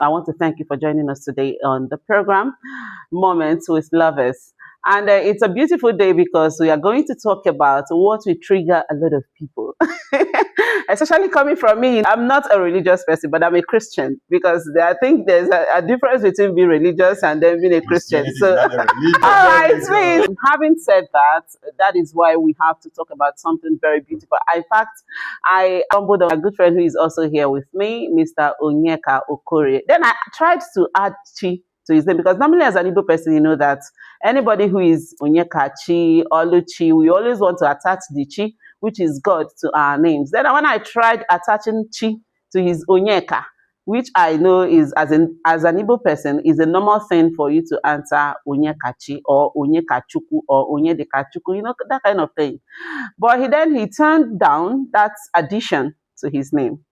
I want to thank you for joining us today on the program, Moments with Lovers. And it's a beautiful day because we are going to talk about what will trigger a lot of people. Especially coming from me, I'm not a religious person, but I'm a Christian because I think there's a difference between being religious and then being a Christian. So, all right, please. Having said that, that is why we have to talk about something very beautiful. In fact, I humbled a good friend who is also here with me, Mr. Onyeka Okorie. Then I tried to add Chi to his name because normally as an Igbo person, you know that anybody who is Onyeka Chi, Oluchi, we always want to attach the Chi, which is God, to our names. Then when I tried attaching Chi to his Onyeka, which I know is as an Igbo person is a normal thing for you to answer Onyekachi or Onyekachuku or Onyedekachuku, you know, that kind of thing. But he turned down that addition to his name.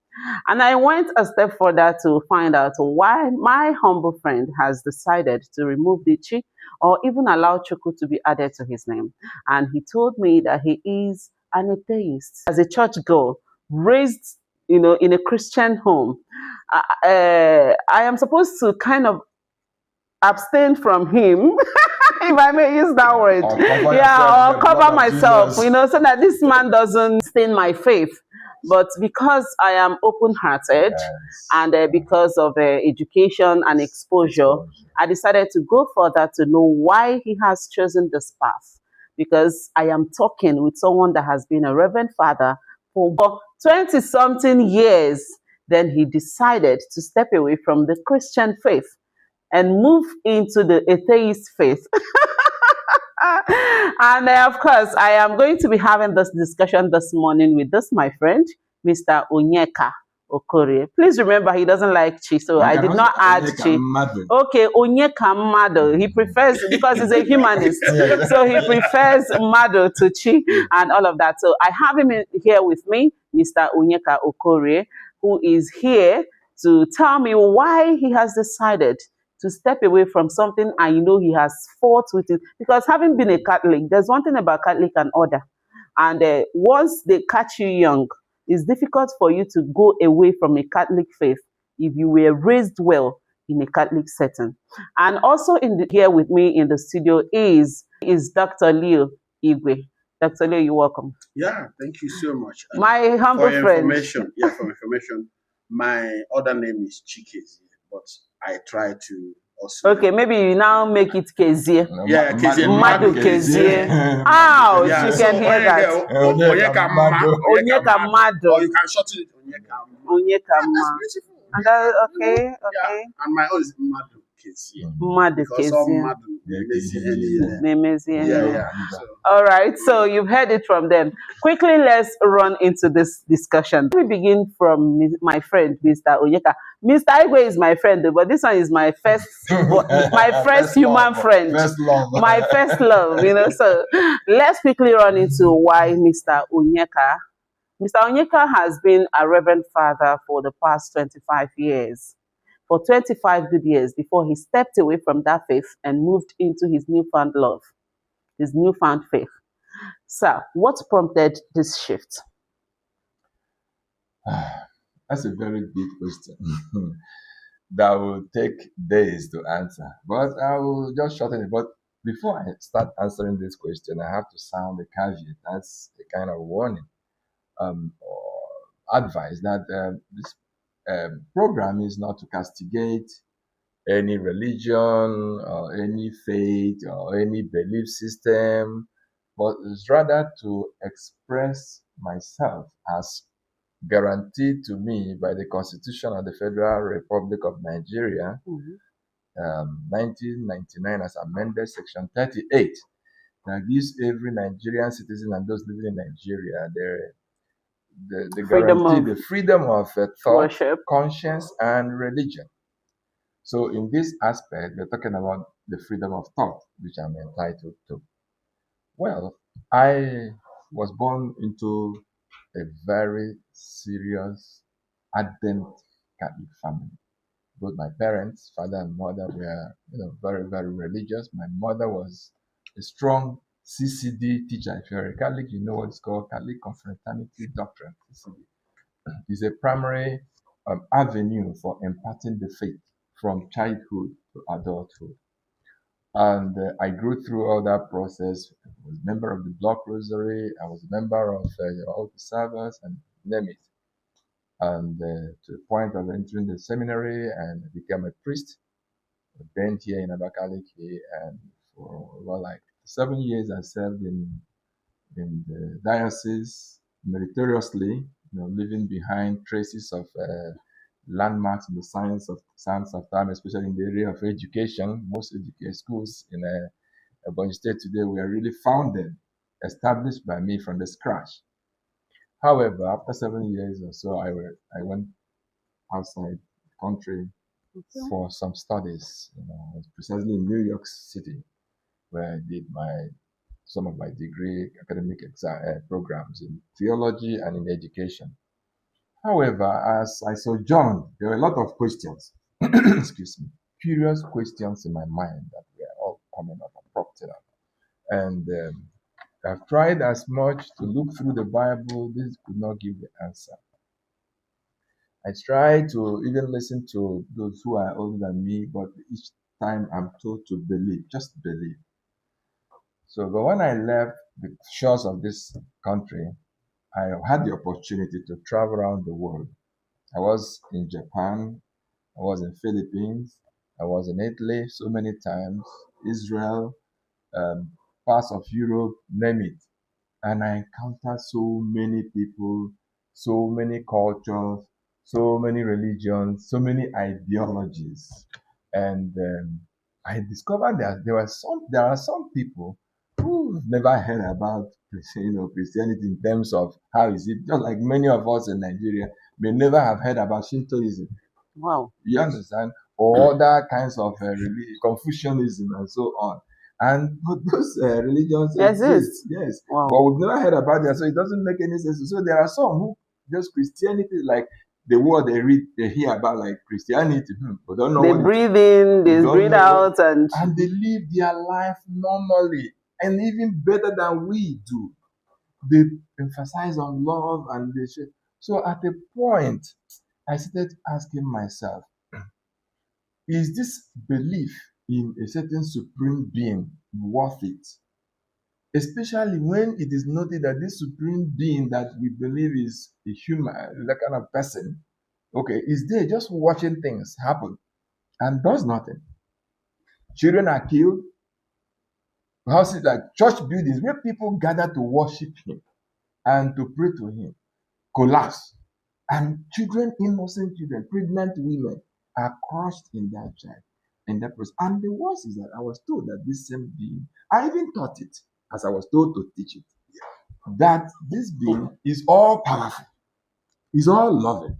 And I went a step further to find out why my humble friend has decided to remove the Chi or even allow Chuku to be added to his name. And he told me that he is an atheist. As a church girl, raised, you know, in a Christian home, I am supposed to kind of abstain from him, if I may use that word. Or cover myself, you know, so that this man doesn't stain my faith. But because I am open-hearted and because of education and exposure, I decided to go further to know why he has chosen this path. Because I am talking with someone that has been a reverend father for 20-something years. Then he decided to step away from the Christian faith and move into the atheist faith. And of course, I am going to be having this discussion this morning with this, my friend, Mr. Onyeka Okorie. Please remember, he doesn't like Chi, so I did not add Chi. Okay, Onyeka Mado. He prefers, because he's a humanist, so he prefers Mado to Chi and all of that. So I have him here with me, Mr. Onyeka Okorie, who is here to tell me why he has decided to step away from something I know he has fought with it. Because having been a Catholic, there's one thing about Catholic and order. And once they catch you young, it's difficult for you to go away from a Catholic faith if you were raised well in a Catholic setting. And also here with me in the studio is Dr. Leo Igwe. Dr. Leo, you're welcome. Yeah, thank you so much. And my humble for friend. Information, yeah, for information, my other name is Chikezi, but I try to also. Okay, maybe you now make it Kezie. Yeah, Kezie. Madu Kezie. Ouch, Yeah, you so can hear that. Onyeka Mado. Or you can shorten it Onyeka Ma. That's beautiful. And that, okay. Yeah. And my own is Madu Kezie. Madu Because all Kezie. Madu, Yeah. All right, so you've heard it from them. Quickly, let's run into this discussion. Let me begin from my friend, Mr. Onyeka. Mr. Igwe is my friend, but this one is my first human friend. My first love, you know. So let's quickly run into why Mr. Onyeka. Mr. Onyeka has been a reverend father for the past 25 years. For 25 good years before he stepped away from that faith and moved into his newfound love, his newfound faith. So, what prompted this shift? That's a very big question that will take days to answer. But I will just shorten it. But before I start answering this question, I have to sound a caveat. That's a kind of warning or advice that this program is not to castigate any religion or any faith or any belief system, but it's rather to express myself as guaranteed to me by the Constitution of the Federal Republic of Nigeria, 1999, as amended, Section 38, that gives every Nigerian citizen and those living in Nigeria the guarantee, the freedom of thought, worship, conscience, and religion. So in this aspect, we're talking about the freedom of thought, which I'm entitled to. Well, I was born into a very serious, ardent Catholic family. Both my parents, father and mother, were very, very religious. My mother was a strong CCD teacher. If you're a Catholic, you know what it's called, Catholic Confraternity Doctrine. CCD is a primary avenue for imparting the faith. from childhood to adulthood. And I grew through all that process. I was a member of the Block Rosary. I was a member of all the servers and name it. And to the point of entering the seminary and became a priest, ordained here in Abakaliki. And for over like 7 years, I served in the diocese meritoriously, leaving behind traces of landmarks in the science of time, especially in the area of education. Most education schools in Ebonyi State today were really founded, established by me from the scratch. However, after 7 years or so, I went outside the country for some studies, precisely in New York City, where I did some of my degree academic programs in theology and in education. However, as I sojourned, there were a lot of questions, excuse me, curious questions in my mind that were all coming up and prompted up. And I've tried as much to look through the Bible. This could not give the answer. I try to even listen to those who are older than me, but each time I'm told to believe, just believe. So, but when I left the shores of this country, I had the opportunity to travel around the world. I was in Japan, I was in Philippines, I was in Italy so many times, Israel, parts of Europe, name it. And I encountered so many people, so many cultures, so many religions, so many ideologies. And I discovered that there are some people who've never heard about Christianity in terms of how is it, just like many of us in Nigeria may never have heard about Shintoism. Wow. You understand? Or other kinds of Confucianism and so on. And those religions exist, yes. Wow. But we've never heard about them, so it doesn't make any sense. So there are some who just Christianity, like the word they hear about, like Christianity, but don't know. They breathe in, they breathe out, and they live their life normally, and even better than we do. They emphasize on love, and they say. So at a point, I started asking myself, is this belief in a certain supreme being worth it? Especially when it is noted that this supreme being that we believe is a human, that kind of person, okay, is there just watching things happen and does nothing. Children are killed, houses like church buildings where people gather to worship him and to pray to him collapse. And children, innocent children, pregnant women are crushed in that child, in that process. And the worst is that I was told that this same being, I even taught it as I was told to teach it, that this being is all powerful, is all loving.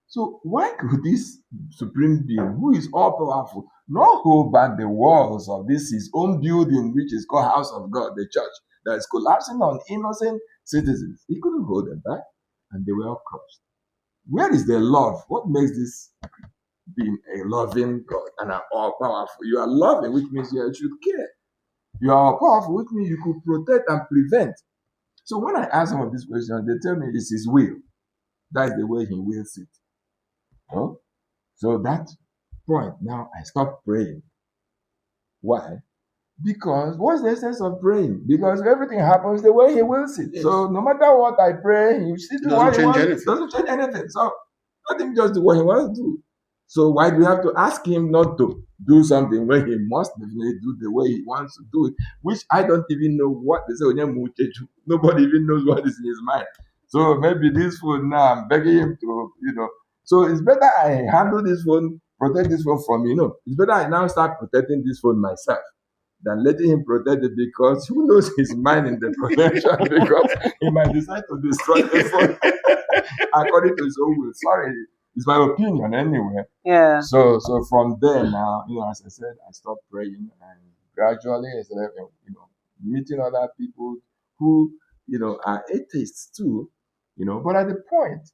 So why could this supreme being, who is all powerful, not hold back the walls of this his own building, which is called House of God, the church, that is collapsing on innocent citizens? He couldn't hold them back, and they were all crushed. Where is the love? What makes this being a loving God and an all-powerful? You are loving, which means you should care. You are all-powerful, which means you could protect and prevent. So when I ask some of these questions, they tell me it's his will. That is the way he wills it. Oh? So that point, now I stop praying. Why? Because what's the essence of praying? Because everything happens the way he wills it. Yes. So no matter what I pray, he still do what he wants. It doesn't change anything. So let him just do what he wants to do. So why do we have to ask him not to do something when he must definitely do the way he wants to do it? Which I don't even know what they say. Nobody even knows what is in his mind. So maybe this phone now, I'm begging him to, So it's better I handle this phone, protect this phone from It's better I now start protecting this phone myself than letting him protect it, because who knows his mind in the protection, because he might decide to destroy the phone according to his own will. Sorry, it's my opinion anyway. Yeah. So from there now, as I said, I stopped praying, and gradually I started, meeting other people who, are atheists too, But at the point,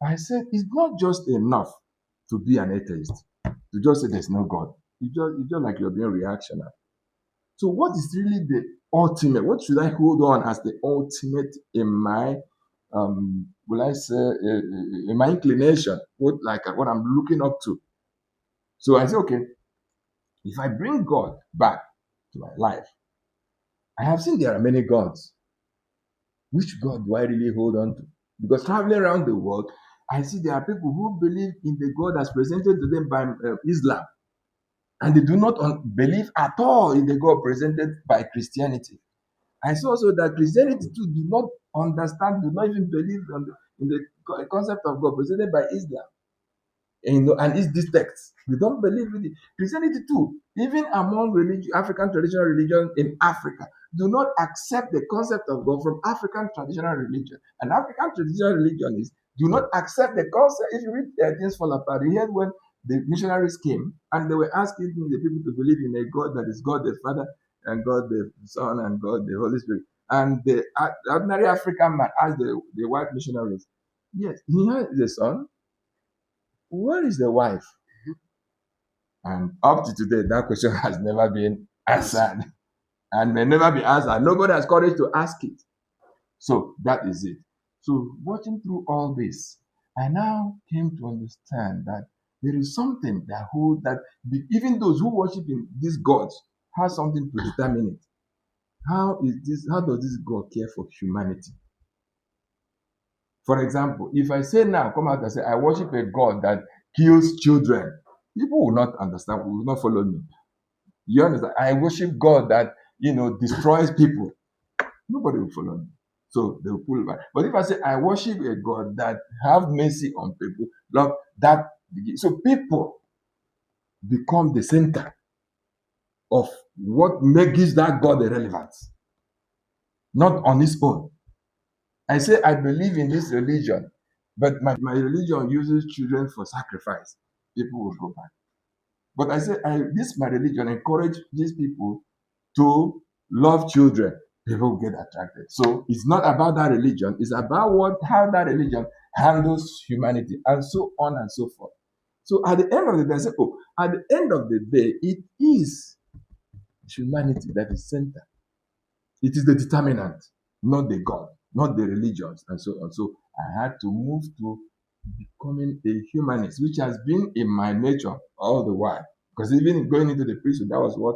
I said it's not just enough to be an atheist, to just say there's no God. It's just like you're being reactionary. So what is really the ultimate? What should I hold on as the ultimate in my, will I say, in my inclination? What I'm looking up to? So I say, okay, if I bring God back to my life, I have seen there are many gods. Which God do I really hold on to? Because traveling around the world, I see there are people who believe in the God as presented to them by Islam, and they do not believe at all in the God presented by Christianity. I saw also that Christianity too do not understand, do not even believe in the concept of God presented by Islam. And it's this text. We don't believe in it. Christianity too, even among African traditional religion in Africa, do not accept the concept of God from African traditional religion. And African traditional religion is do not accept the concept. If you read Things Fall Apart, you heard when the missionaries came and they were asking the people to believe in a God that is God the Father and God the Son and God the Holy Spirit. And the ordinary African man asked the white missionaries, yes, he has the Son. Where is the wife? And up to today, that question has never been answered and may never be answered. Nobody has courage to ask it. So that is it. So watching through all this, I now came to understand that there is something that holds that even those who worship in these gods have something to determine it. How does this God care for humanity? For example, if I say now, come out and say, I worship a God that kills children, people will not understand, will not follow me. You understand? I worship God that, destroys people. Nobody will follow me. So they will pull back. But if I say, I worship a God that have mercy on people, love that, so people become the center of what makes that God irrelevant, not on its own. I say, I believe in this religion, but my religion uses children for sacrifice. People will go back. But I say, my religion encourage these people to love children. People will get attracted. So it's not about that religion. It's about how that religion handles humanity, and so on and so forth. So at the end of the day, I say, at the end of the day, it is humanity that is center. It is the determinant, not the God, not the religions, and so on. So I had to move to becoming a humanist, which has been in my nature all the while. Because even going into the priesthood, that was what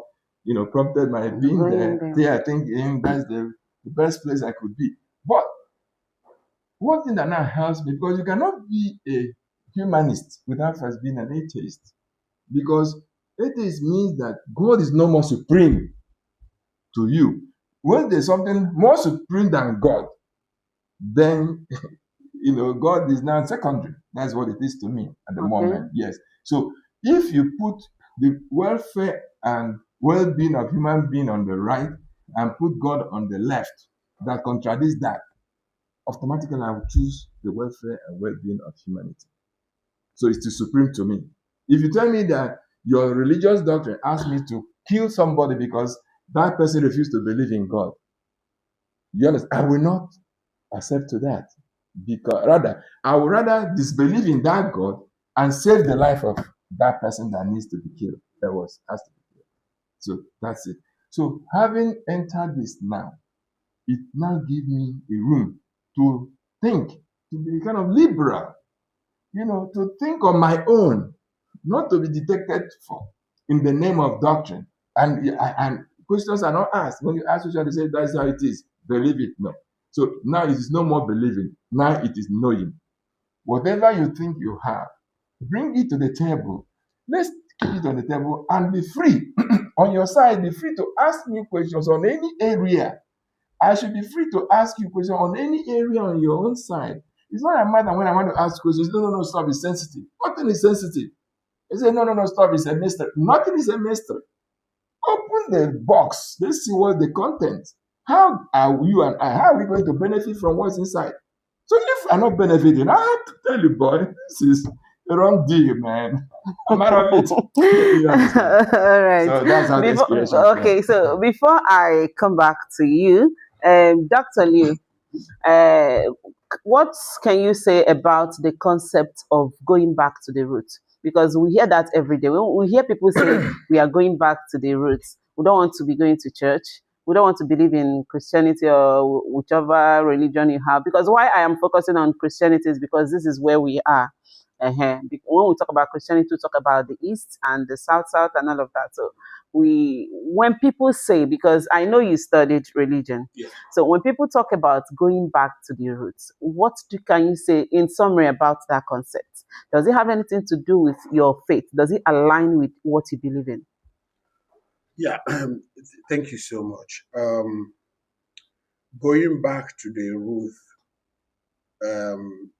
prompted my being there. Yeah, I think that's the best place I could be. But one thing that now helps me, because you cannot be a humanist without first being an atheist. Because atheist means that God is no more supreme to you. When there's something more supreme than God, then God is now secondary. That's what it is to me at the moment. Yes. So if you put the welfare and well-being of human being on the right and put God on the left, that contradicts that, automatically I will choose the welfare and well-being of humanity. So it's the supreme to me. If you tell me that your religious doctrine asks me to kill somebody because that person refused to believe in God, you understand? I will not accept to that. Because I would rather disbelieve in that God and save the life of that person that needs to be killed, has to be killed. So that's it. So having entered this now, it now gives me a room to think, to be kind of liberal, to think on my own, not to be detected for in the name of doctrine. And questions are not asked. When you ask questions, they say that's how it is. Believe it. No. So now it is no more believing. Now it is knowing. Whatever you think you have, bring it to the table. Let's keep it on the table and be free. On your side, be free to ask me questions on any area. I should be free to ask you questions on any area on your own side. It's not a matter when I want to ask questions. No, stop. It's sensitive. Nothing is sensitive. I say, no, stop. It's a mystery. Nothing is a mystery. Open the box. Let's see what the content. How are you and I? How are we going to benefit from what's inside? So if I'm not benefiting, I have to tell you, boy, this is the wrong deal, man. I'm out of it. All right. So that's how the inspiration okay, came. so before I come back to you, Dr. Liu, what can you say about the concept of going back to the roots? Because we hear that every day. We hear people say we are going back to the roots. We don't want to be going to church. We don't want to believe in Christianity or whichever religion you have. Because why I am focusing on Christianity is because this is where we are. When we talk about Christianity, we talk about the East and the South and all of that. So when people say, because I know you studied religion, Yeah. so when people talk about going back to the roots, can you say in summary about that concept? Does it have anything to do with your faith? Does it align with what you believe in? Yeah. Thank you so much. Going back to the root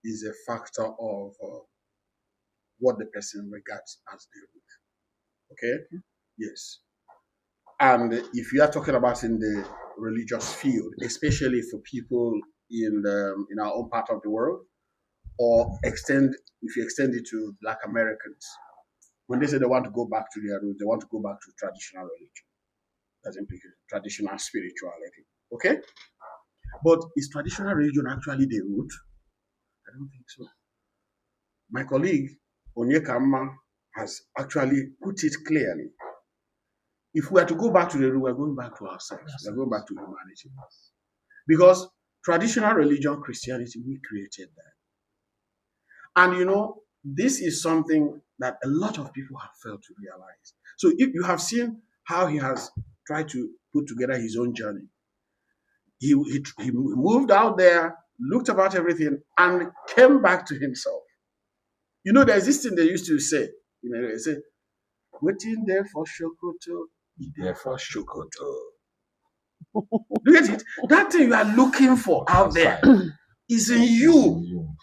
is a factor of what the person regards as the root. Okay? Yes. And if you are talking about in the religious field, especially for people in our own part of the world, or if you extend it to Black Americans, when they say they want to go back to their roots, they want to go back to traditional religion. That's implicated traditional spirituality. Okay? But is traditional religion actually the root? I don't think so. My colleague, Onyekama, has actually put it clearly. If we are to go back to the root, we're going back to ourselves. We're going back to humanity. Because traditional religion, Christianity, we created that. And this is something that a lot of people have failed to realize. So if you have seen how he has tried to put together his own journey, he moved out there, looked about everything, and came back to himself. There's this thing they used to say. They say, waiting there for Shokoto, there for Shokoto. Look at it. That thing you are looking for out there is in you.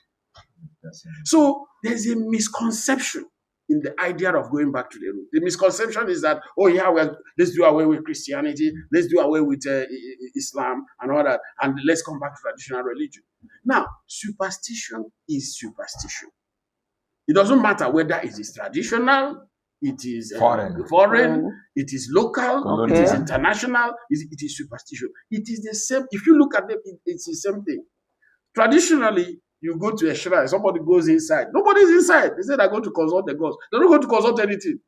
So there's a misconception in the idea of going back to the root. The misconception is that, let's do away with Christianity, let's do away with Islam and all that, and let's come back to traditional religion. Now, superstition is superstition. It doesn't matter whether it is traditional, it is foreign, it is local, it is international, it is superstition. It is the same. If you look at them, it's the same thing. Traditionally, you go to a shrine, somebody goes inside. Nobody's inside. They say they're going to consult the gods. They're not going to consult anything.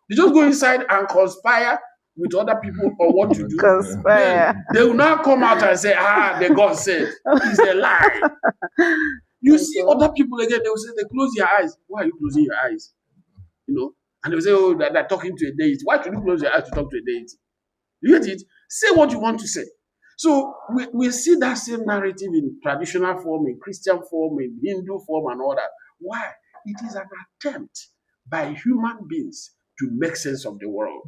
They just go inside and conspire with other people on what to do. Conspire. They will now come out and say, the God said. It's a lie. You see other people again, they will say, they close their eyes. Why are you closing your eyes? And they will say, they're talking to a deity. Why should you close your eyes to talk to a deity? You get it? Say what you want to say. So we see that same narrative in traditional form, in Christian form, in Hindu form, and all that. Why? It is an attempt by human beings to make sense of the world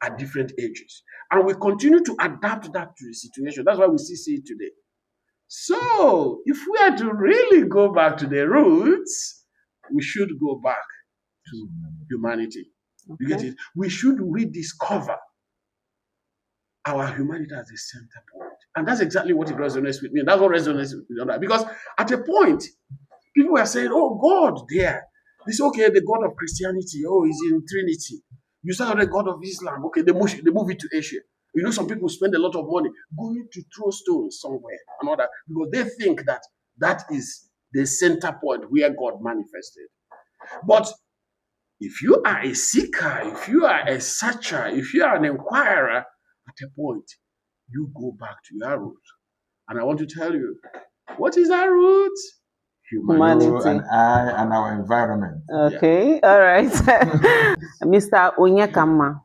at different ages. And we continue to adapt that to the situation. That's why we still see it today. So if we are to really go back to the roots, we should go back to humanity. You get it? We should rediscover our humanity as a center point. And that's exactly what it resonates with me. And that's what resonates with me. Because at a point, people were saying, God there. They say, okay, the God of Christianity, he's in Trinity. You say, the God of Islam. Okay, they move it to Asia. Some people spend a lot of money going to throw stones somewhere and all that, because they think that is the center point where God manifested. But if you are a seeker, if you are a searcher, if you are an inquirer, at a point, you go back to your root. And I want to tell you, what is our root? Humanity. You and I and our environment. Okay, all right. Mr. Onyekama,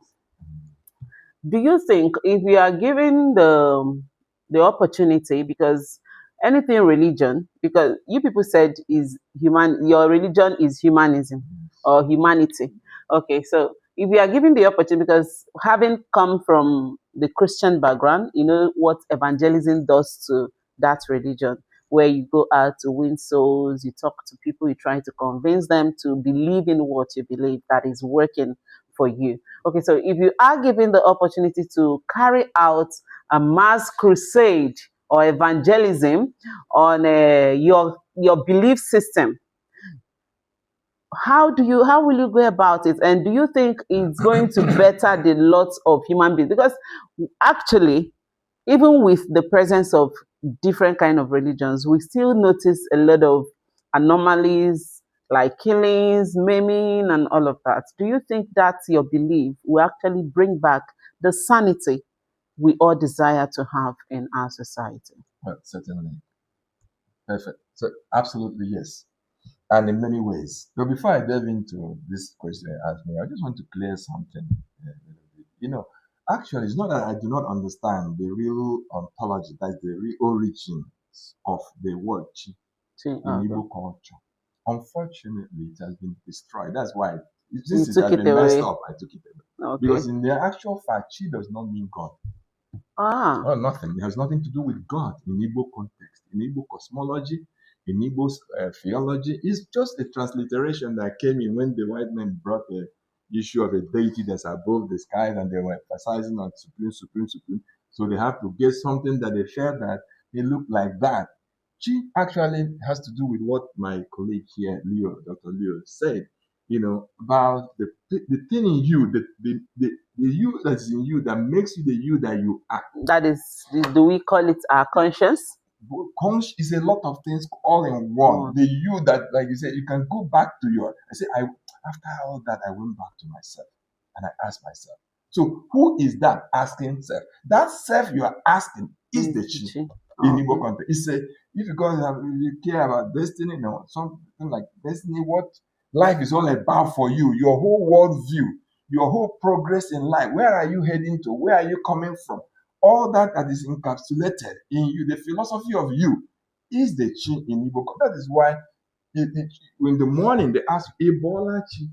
do you think if we are given the opportunity, because anything religion, because you people said is your religion is humanism or humanity. Okay, so if we are given the opportunity, because having come from the Christian background, you know what evangelism does to that religion, where you go out to win souls, you talk to people, you try to convince them to believe in what you believe that is working for you. Okay, so if you are given the opportunity to carry out a mass crusade or evangelism on your belief system, how will you go about it? And do you think it's going to better the lots of human beings? Because actually, even with the presence of different kind of religions, we still notice a lot of anomalies like killings, maiming, and all of that. Do you think that your belief will actually bring back the sanity we all desire to have in our society? Well, certainly. Perfect. So absolutely yes. and in many ways. So before I delve into this question you asked me, I just want to clear something a little bit. Actually, it's not that I do not understand the real ontology, that's the real origins of the word chi in Okay. Igbo culture. Unfortunately, it has been destroyed. That's why, You since it took has it been messed away. up, I took it away. Okay. Because in the actual fact, chi does not mean God. Ah. Oh, nothing. It has nothing to do with God in Igbo context, in Igbo cosmology, in Igbo theology. It's just a transliteration that came in when the white men brought the issue of a deity that's above the skies and they were emphasizing on supreme, supreme, supreme. So they have to get something that they felt that it looked like that. Chi actually has to do with what my colleague here, Dr. Leo, said, about the thing in you, the you that's in you that makes you the you that you are. That is, do we call it our conscience? Conscious is a lot of things all in one. Mm. The you that, like you said, you can go back to after all that, I went back to myself and I asked myself. So who is that asking self? That self you are asking is the chi. In Igbo context, it's if you care about destiny, something like destiny, what life is all about for you, your whole world view, your whole progress in life. Where are you heading to? Where are you coming from? All that is encapsulated in you, the philosophy of you, is the chi in Igbo. That is why in the morning they ask Ebola chi.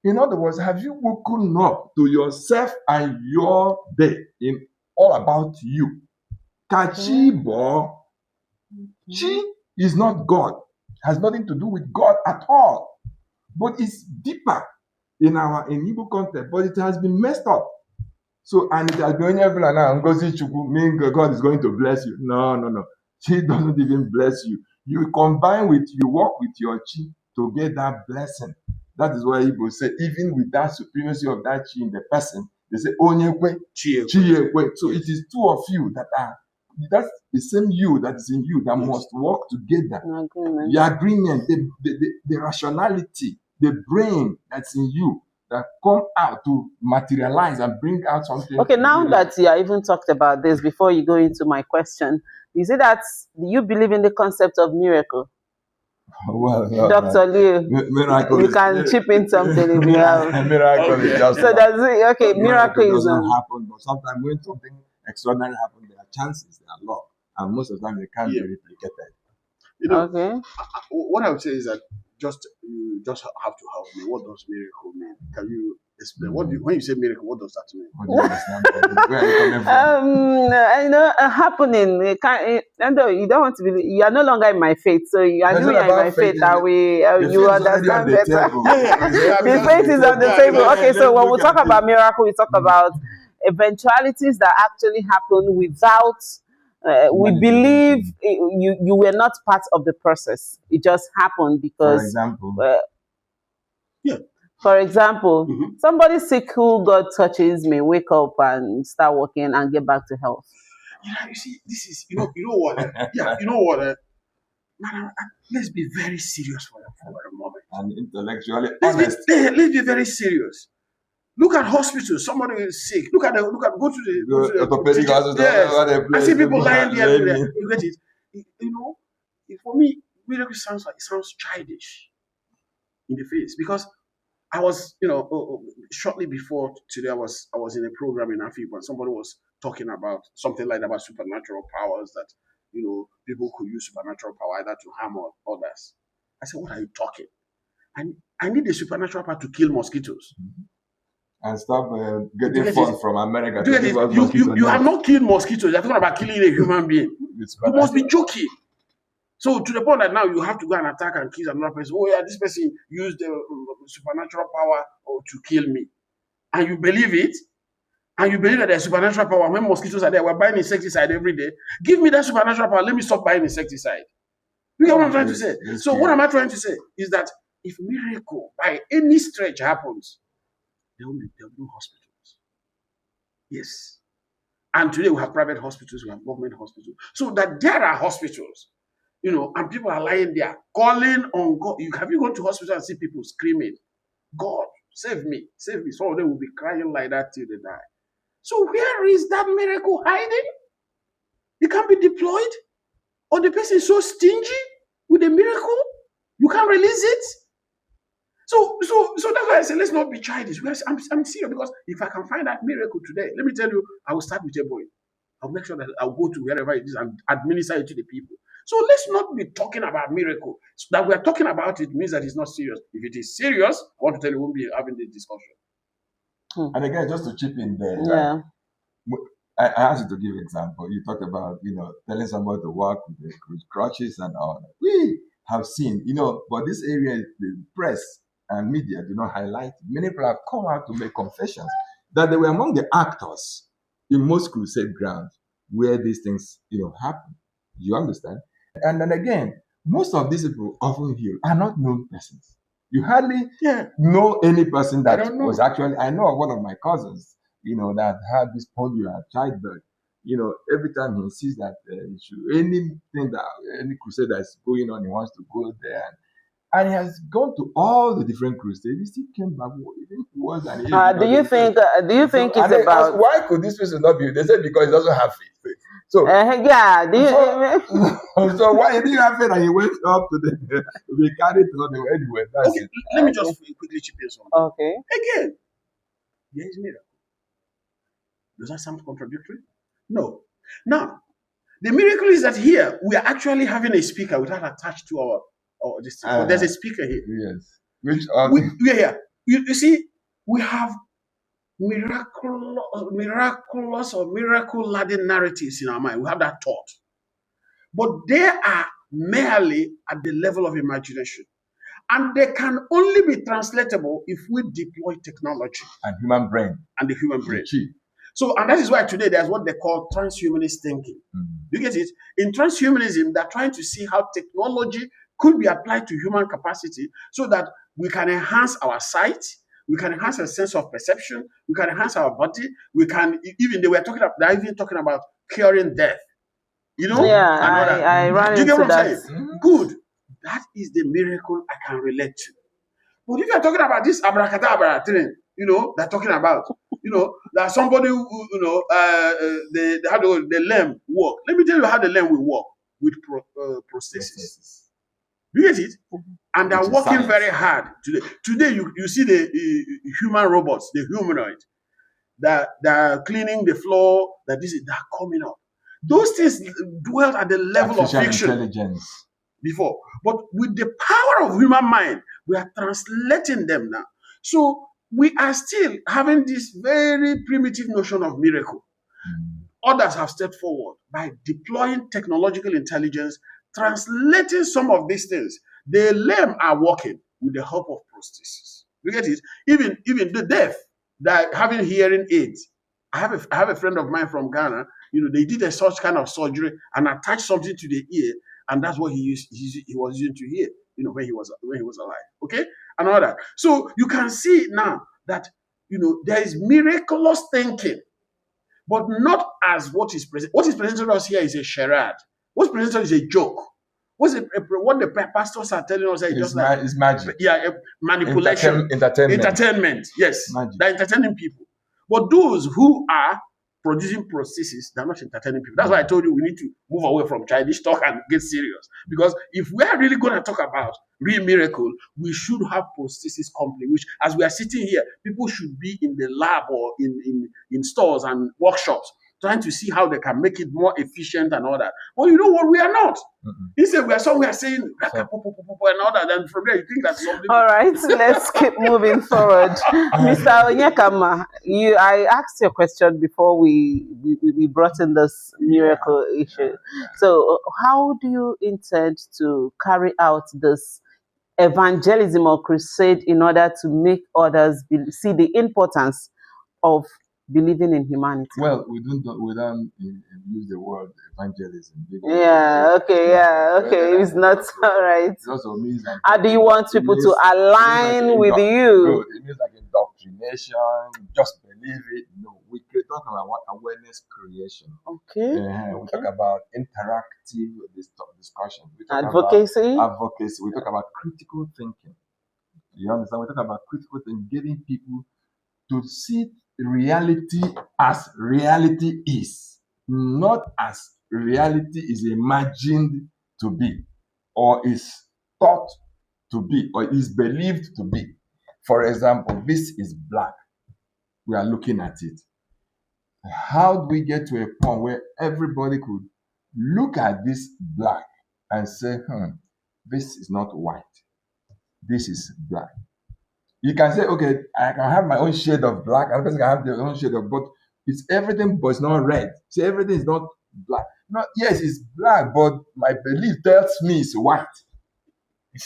In other words, have you woken up to yourself and your day in all about you? Kachibo. Chi is not God. Has nothing to do with God at all. But it's deeper in Igbo context, but it has been messed up. So, and it has been now, Ngozi Chukwu, meaning God is going to bless you. No. Chi doesn't even bless you. You work with your chi to get that blessing. That is why Igbo say, even with that supremacy of that chi in the person, they say, Onyekwe, Chiekwe. So it is two of you that's the same you that is in you that must work together. The agreement, the rationality, the brain that's in you that come out to materialize and bring out something. Okay, now that you are even talked about this, before you go into my question, is it that you believe in the concept of miracle? Well, Dr. Liu, you can chip in something if you have. Miracle is just So does it, okay, miracle is doesn't happen, but sometimes when something extraordinary happens, there are chances, there are luck, and most of the time they can't be replicated. Okay. What I would say is that you just have to help me. What does miracle mean? Can you explain? When you say miracle, what does that mean? What do you understand? Where are you coming from? I know happening. You don't want to be. You are no longer in my faith, so you are in my faith. That way, you understand better. The faith is on the table. Okay, so when we talk about miracle, we talk about eventualities that actually happen without. We believe you were not part of the process. It just happened because. For example. For example, somebody sick who God touches may wake up and start working and get back to health. You see, this is you know what? You know what? Man, let's be very serious for a moment. And intellectually honest. Let's be very serious. Look at hospitals. Somebody is sick. Go to the orthopedic hospital. Yes. I see people lying there. You get it? For me, miracle sounds childish in the face because I was, shortly before today, I was in a program in Africa and somebody was talking about something like that about supernatural powers that, people could use supernatural power either to harm others. I said, what are you talking? And I need a supernatural power to kill mosquitoes. And stop getting funds from America. You have not killed mosquitoes. You're talking about killing a human being. You must be joking. So to the point that now you have to go and attack and kill another person. Oh yeah, this person used the supernatural power to kill me. And you believe it? And you believe that there's supernatural power when mosquitoes are there. We're buying insecticide every day. Give me that supernatural power. Let me stop buying insecticide. You get what I'm trying to say? So what am I trying to say is that if miracle by any stretch happens, there will be no hospitals. Yes. And today we have private hospitals, we have government hospitals. So that there are hospitals, and people are lying there calling on God. Have you gone to hospital and see people screaming, God, save me, save me? Some of them will be crying like that till they die. So where is that miracle hiding? It can't be deployed? Or the person is so stingy with a miracle You can't release it. So that's why I say let's not be childish. I'm serious, because if I can find that miracle today, let me tell you, I will start with a boy. I'll make sure that I'll go to wherever it is and administer it to the people. So let's not be talking about miracle. So that we're talking about it means that it's not serious. If it is serious, I want to tell you, we won't be having this discussion. And again, just to chip in there, Yeah. I asked you to give an example. You talked about, telling somebody to walk with crutches and all that. We have seen, but this area, the press and media do not highlight. Many people have come out to make confessions that they were among the actors in most crusade grounds where these things, happen. You understand? And then again, most of these people often healed are not known persons. You hardly know any person that was actually. I know of one of my cousins, that had this polio at childbirth. Every time he sees that any crusade that's going on, he wants to go there. And he has gone to all the different crusades. He still came back. Do you think it's about? Why could this person not be? They said because he doesn't have faith. So yeah. so why did you have faith? And he went up to be carried to the anyway. Okay, let me just quickly chip in something. Okay. Again, there is miracle. Does that sound contradictory? No. Now, the miracle is that here we are actually having a speaker without attached to our this thing. But there's a speaker here. Yes. Which we are here. You see, we have miraculous or miracle-laden narratives in our mind. We have that thought. But they are merely at the level of imagination. And they can only be translatable if we deploy technology. And human brain. And the human brain. So, and that is why today there's what they call transhumanist thinking. You get it? In transhumanism, they're trying to see how technology could be applied to human capacity so that we can enhance our sight, we can enhance our sense of perception, we can enhance our body, we can even, they're even talking about curing death. Yeah, I ran into that. Do you get what I'm saying? Good. That is the miracle I can relate to. But if you're talking about this abracadabra thing, they're talking about, that somebody who, how the lame walk. Let me tell you how the lame will walk with prosthesis. You get it? And they're working very hard today. Today, you see the human robots, the humanoid, that are cleaning the floor, they're coming up. Those things dwell at the level of fiction intelligence before. But with the power of human mind, we are translating them now. So we are still having this very primitive notion of miracle. Others have stepped forward by deploying technological intelligence, translating some of these things. The lame are working with the help of prosthesis. You get it? Even the deaf, that having hearing aids. I have a friend of mine from Ghana. They did such kind of surgery and attached something to the ear, and that's what he was using to hear. When he was alive. Okay, and all that. So you can see now that there is miraculous thinking, but not as what is presented. What is presented to us here is a charade. What's presented is a joke. What the pastors are telling us is just like it's magic. Yeah, manipulation, entertainment. Yes, magic. They're entertaining people. But those who are producing prosthesis, they're not entertaining people. That's why I told you we need to move away from childish talk and get serious. Because if we are really going to talk about real miracle, we should have prosthesis company, which, as we are sitting here, people should be in the lab or in stores and workshops trying to see how they can make it more efficient and all that. Well, you know what? We are not. Instead, we are somewhere saying and all that. And from there, you think that's something. All right, let's keep moving forward. Mr. Onyekama, I asked you a question before we brought in this miracle issue. So, how do you intend to carry out this evangelism or crusade in order to make others see the importance of believing in humanity? Well, we don't use the word evangelism. Okay. It's not all right. It also means like, how do you want people to align with you? It means like indoctrination, just believe it. No, we talk about awareness creation. Okay. We talk about interactive discussion. We talk advocacy. About advocacy. We talk about critical thinking. You understand? We talk about critical thinking, getting people to see reality as reality is, not as reality is imagined to be or is thought to be or is believed to be. For example, this is black. We are looking at it. How do we get to a point where everybody could look at this black and say, this is not white, this is black? You can say, okay, I can have my own shade of black, and person can have their own shade of, but it's everything, but it's not red. See, everything is not black. No, yes, it's black, but my belief tells me it's white.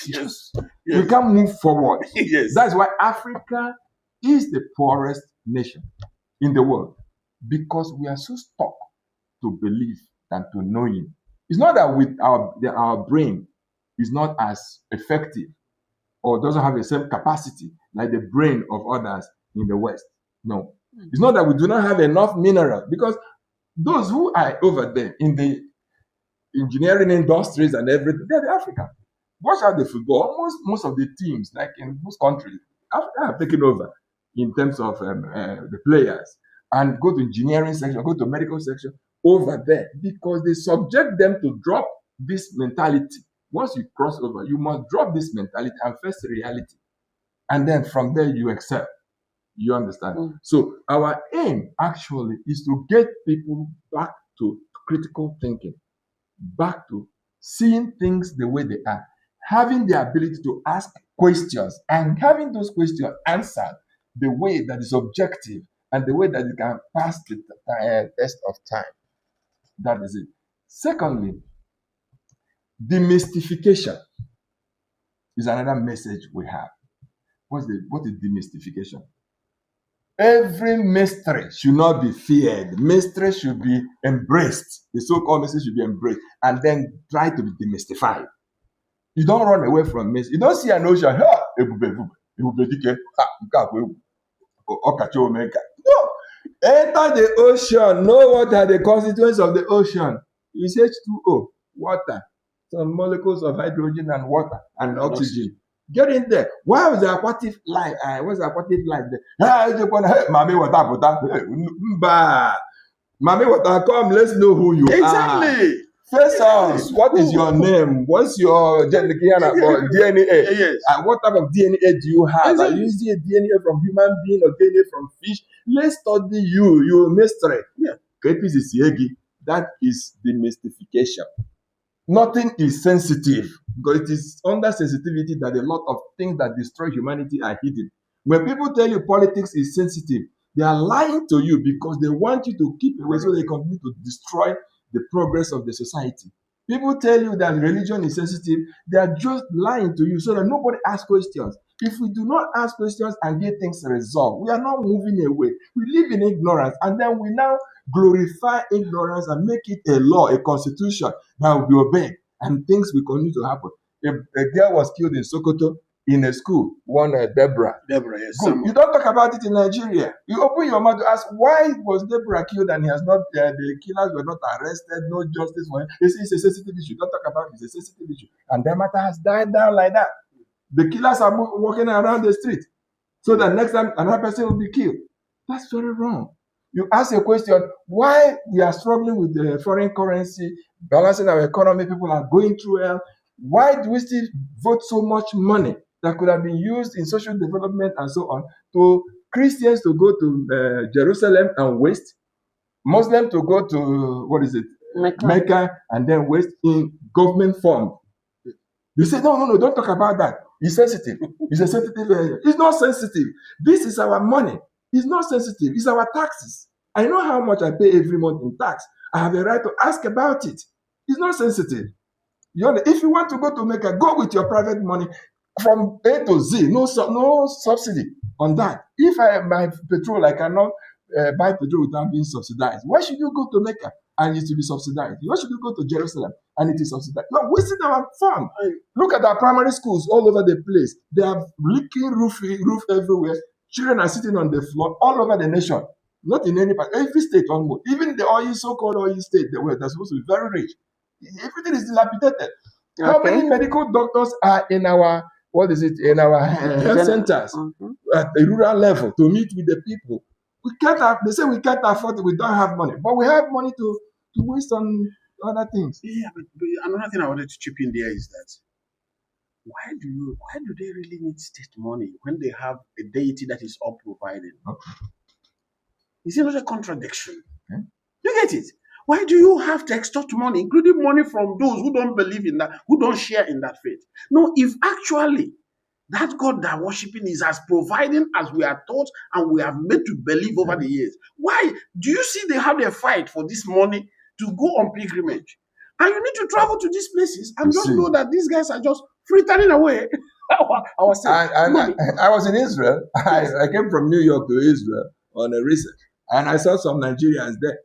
Yes. We can't move forward. Yes. That's why Africa is the poorest nation in the world, because we are so stuck to belief than to knowing. It's not that with our brain is not as effective or doesn't have the same capacity like the brain of others in the West. No. It's not that we do not have enough minerals, because those who are over there in the engineering industries and everything, they're the African. Watch out the football. Most of the teams, like in most countries, Africa have taken over in terms of the players, and go to engineering section, go to medical section over there, because they subject them to drop this mentality. Once you cross over, you must drop this mentality and face reality. And then from there, you excel. You understand? So our aim actually is to get people back to critical thinking, back to seeing things the way they are, having the ability to ask questions and having those questions answered the way that is objective and the way that it can pass the test of time. That is it. Secondly, demystification is another message we have. What is demystification? Every mystery should not be feared. Mystery should be embraced. The so-called mystery should be embraced and then try to be demystified. You don't run away from mystery. You don't see an ocean. No. Enter the ocean. Know what are the consequences of the ocean. It's H2O, water, some molecules of hydrogen and water and oxygen. Get in there. Why was the aquatic life? What's the aquatic life there? Mommy water. Mommy water, come, let's know who you are. Exactly. First us, what is your name? What's your DNA? Yes. And what type of DNA do you have? Exactly. Are you using a DNA from human being or DNA from fish? Let's study you. You're a mystery. Yeah. That is demystification. Nothing is sensitive, because it is under sensitivity that a lot of things that destroy humanity are hidden. When people tell you politics is sensitive, they are lying to you because they want you to keep away so they continue to destroy the progress of the society. People tell you that religion is sensitive, they are just lying to you so that nobody asks questions. If we do not ask questions and get things resolved, we are not moving away. We live in ignorance, and then we now glorify ignorance and make it a law, a constitution that will be obeyed, and things will continue to happen. A girl was killed in Sokoto in a school, one Deborah. Deborah, yes. Good. You don't talk about it in Nigeria. You open your mouth to ask, why was Deborah killed and he has not, the killers were not arrested, no justice for him. It's a sensitive issue. Don't talk about it. It's a sensitive issue. And that matter has died down like that. The killers are walking around the street so that next time another person will be killed. That's very wrong. You ask a question, why we are struggling with the foreign currency, balancing our economy, people are going through hell. Why do we still vote so much money that could have been used in social development and so on, to Christians to go to Jerusalem and waste, Muslims to go to, Mecca and then waste in government fund? You say, no, don't talk about that. It's sensitive. It's a sensitive area. It's not sensitive. This is our money. It's not sensitive. It's our taxes. I know how much I pay every month in tax. I have a right to ask about it. It's not sensitive. If you want to go to Mecca, go with your private money from A to Z. No subsidy on that. If I buy petrol, I cannot buy petrol without being subsidized. Why should you go to Mecca and it will be subsidized? Why should you go to Jerusalem and it is subsidized? You are wasting our fund. Look at our primary schools all over the place. They have leaking roof everywhere. Children are sitting on the floor all over the nation. Not in any part. Every state almost. Even the so-called oil state, they're supposed to be very rich. Everything is dilapidated. Okay. How many medical doctors are in our health centers at the rural level to meet with the people? They say we can't afford it, we don't have money. But we have money to waste on other things. Yeah, but another thing I wanted to chip in there is that why do they really need state money when they have a deity that is all providing? Okay. Is it not a contradiction? Okay. You get it? Why do you have to extort money, including money from those who don't believe in that, who don't share in that faith? No, if actually that God that worshiping is as providing as we are taught and we have made to believe over the years, why do you see they have their fight for this money to go on pilgrimage? And you need to travel to these places and just know that these guys are just frittering away ourselves. I was in Israel. I came from New York to Israel on a research, and I saw some Nigerians there,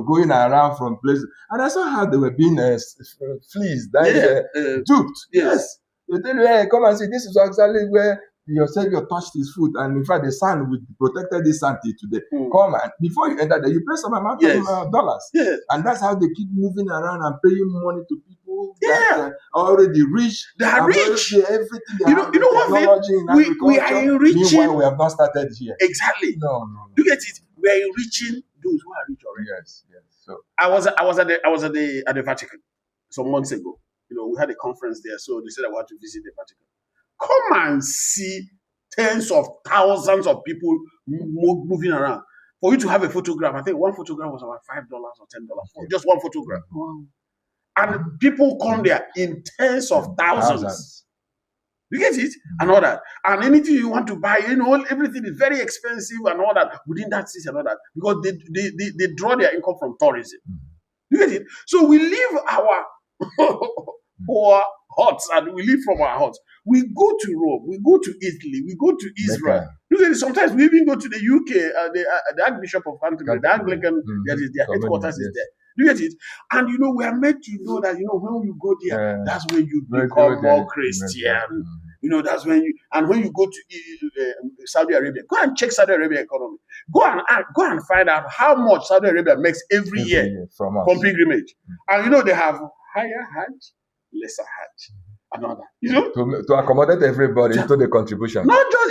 going around from places, and I saw how they were being fleeced, duped. Yes. They tell you, hey, come and see, this is exactly where your Savior touched his foot, and in fact, the sand protected this sand till today. Come and before you enter there, you pay some amount of dollars, and that's how they keep moving around and paying money to people that are already rich. They are rich. Everything. You know what? We are enriching. Meanwhile, we have not started here. Exactly. No. You get it? We are enriching those who are rich already. Yes. So I was at the Vatican some months ago. We had a conference there, so they said I want to visit the Vatican. Come and see tens of thousands of people moving around. For you to have a photograph, I think one photograph was about $5 or $10 for just one photograph. Wow. And people come there in tens of thousands. You get it? And all that. And anything you want to buy, everything is very expensive and all that within that city and all that. Because they draw their income from tourism. You get it? So we leave our huts and we leave from our huts. We go to Rome, we go to Italy, we go to Israel. Look at it, sometimes we even go to the UK, the Archbishop of Canterbury, the Anglican, their headquarters is there. Look at it. And we are made to know that when you go there, that's when you become more Christian. That's when when you go to Saudi Arabia, go and check Saudi Arabia economy. Go and find out how much Saudi Arabia makes every year from pilgrimage. And they have higher Hajj, lesser Hajj, and all that. To accommodate everybody into the contribution. Not just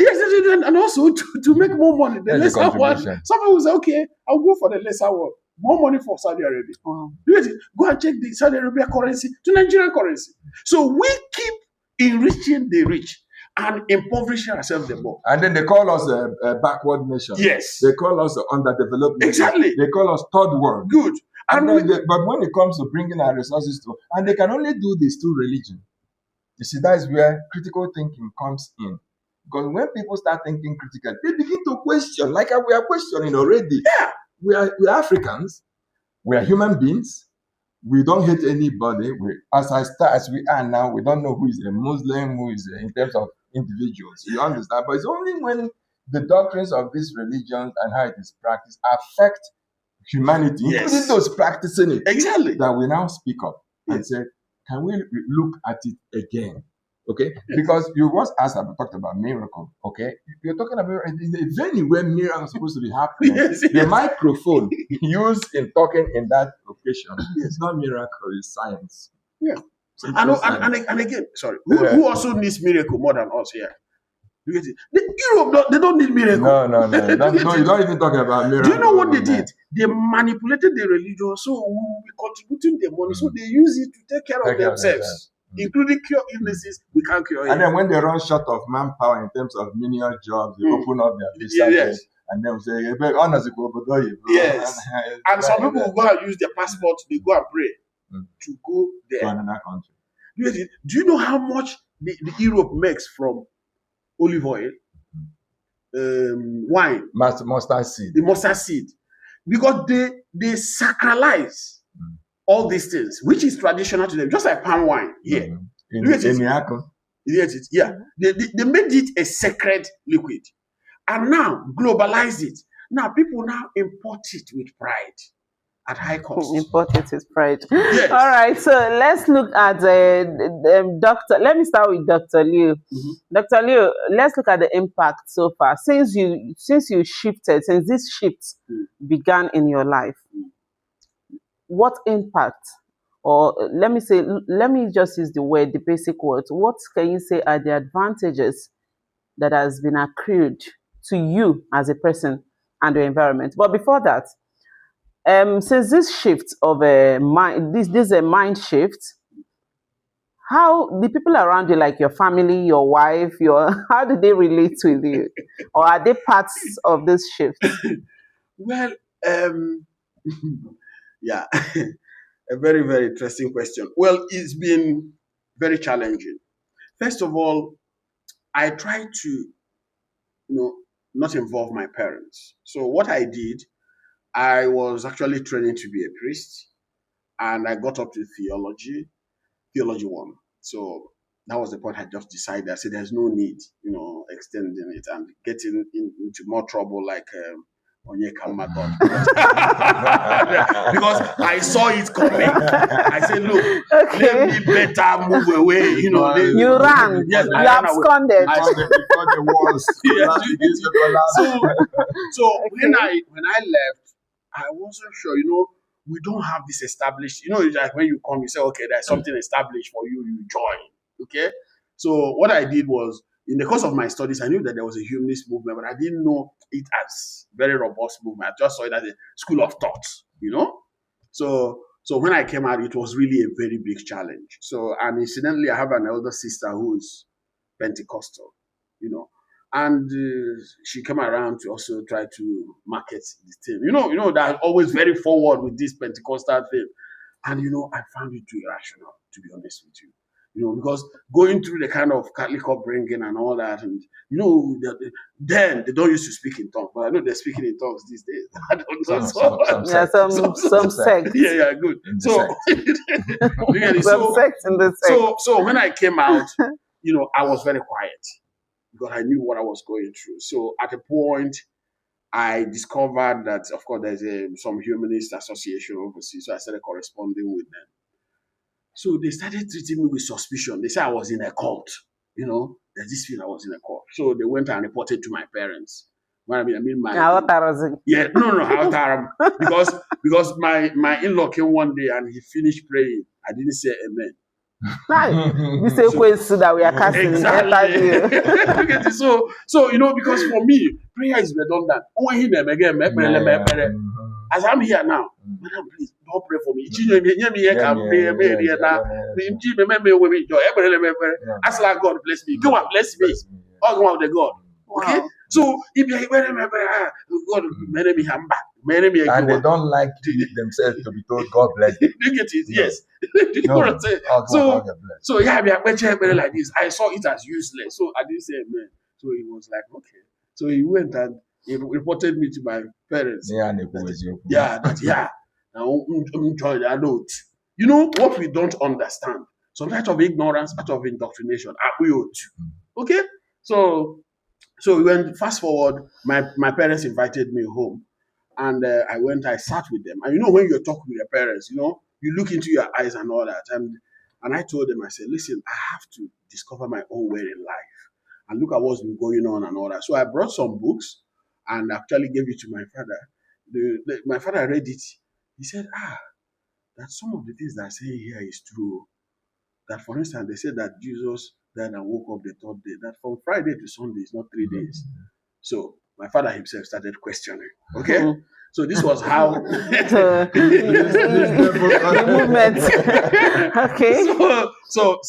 and also to make more money. The lesser one. Some people say, okay, I'll go for the lesser one. More money for Saudi Arabia. Wow. Go and check the Saudi Arabia currency to Nigerian currency. So we keep enriching the rich and impoverishing ourselves the more. And then they call us a backward nation. Yes. They call us underdeveloped nation. Exactly. They call us third world. Good. But when it comes to bringing our resources and they can only do this through religion. You see, that is where critical thinking comes in. Because when people start thinking critically, they begin to question, like we are questioning already. Yeah. We are Africans. We are human beings. We don't hate anybody. As we are now, we don't know who is a Muslim, who is in terms of individuals. You understand? But it's only when the doctrines of these religions and how it is practiced affect humanity, including those practicing it, exactly, that we now speak up and say, can we look at it again? Okay? Because you once asked talked about miracle. Okay? You're talking about in a venue where miracles are supposed to be happening. The microphone used in talking in that occasion is not miracle, it's science. Yeah. And again, sorry, who also needs miracle more than us here? You get it? Europe, they don't need miracle. No. You don't even talk about miracle. Do you know what they did? They manipulated the religion, so we will be contributing the money, so they use it to take care of themselves. Including cure illnesses, we can't cure it. And then when they run short of manpower in terms of menial jobs, they open up their business and then say, yes. And some people will go and use their passport, they go and pray to go there. To another country. Do you know how much the Europe makes from olive oil, wine, mustard seed? The mustard seed. Because they sacralize all these things, which is traditional to them, just like palm wine here. In Miracle. Yeah. They made it a sacred liquid. And now globalize it. Now people now import it with pride at high cost. Import it with pride. Yes. All right, so let's look at Dr. Let me start with Dr. Liu. Dr. Liu, let's look at the impact so far. Since you shifted, since this shift began in your life, what impact, or let me just use the basic words. What can you say are the advantages that has been accrued to you as a person and the environment? But before that, since this shift of a mind, this mind shift, how the people around you, like your family, your wife, your how do they relate with you, or are they parts of this shift? Well, um, yeah, a very, very interesting question. Well, it's been very challenging. First of all, I try to, not involve my parents. So what I did, I was actually training to be a priest, and I got up to theology one. So that was the point I just decided. I said, there's no need, extending it and getting into more trouble like Onyeka, my God. Because I saw it coming. I said, look, Okay. let me better move away. You ran. Yes, You I ran away. absconded. Before the wars, So when I left, I wasn't sure, we don't have this established, it's like when you come, you say, okay, there's something established for you, you join. Okay. So what I did was, in the course of my studies, I knew that there was a humanist movement, but I didn't know it as very robust movement. I just saw it as a school of thought, So when I came out, it was really a very big challenge. So, and incidentally, I have an elder sister who is Pentecostal, and she came around to also try to market the thing. They're always very forward with this Pentecostal thing. And, I found it too irrational, to be honest with you. Because going through the kind of Catholic upbringing and all that, and, then they don't used to speak in tongues, but I know they're speaking in tongues these days. I don't know. Some sects. Yeah, good. So, Some sects in the sect. So when I came out, I was very quiet because I knew what I was going through. So at a point, I discovered that, of course, there's some humanist association overseas, so I started corresponding with them. So they started treating me with suspicion. They said I was in a cult. There's this feeling I was in a cult. So they went and reported to my parents. Well, because my in-law came one day and he finished praying. I didn't say amen. This is question that we are casting. Exactly. So because for me, prayer is redundant. As I'm here now, madam, please don't pray for me. Ask like God bless me. Go and bless me. All go of the God. Okay. So if you God marry me, I'm back. Marry me, and they don't like themselves to be told God bless them. You get it? Yes. So yeah, like this. I saw it as useless. So I didn't say amen. So he was like, okay. So he went and he reported me to my parents. Yeah. Now enjoy the note. What we don't understand. Some type of ignorance, part of indoctrination. Okay? So we went fast forward. My parents invited me home. And I sat with them. And when you're talking with your parents, you look into your eyes and all that. And I told them, I said, listen, I have to discover my own way in life. And look at what's been going on and all that. So I brought some books and actually gave it to my father. My father read it. He said, that some of the things that I say here is true. That, for instance, they said that Jesus died and woke up the third day. That from Friday to Sunday is not 3 days. So my father himself started questioning. Okay? So this was how the movement. Okay. So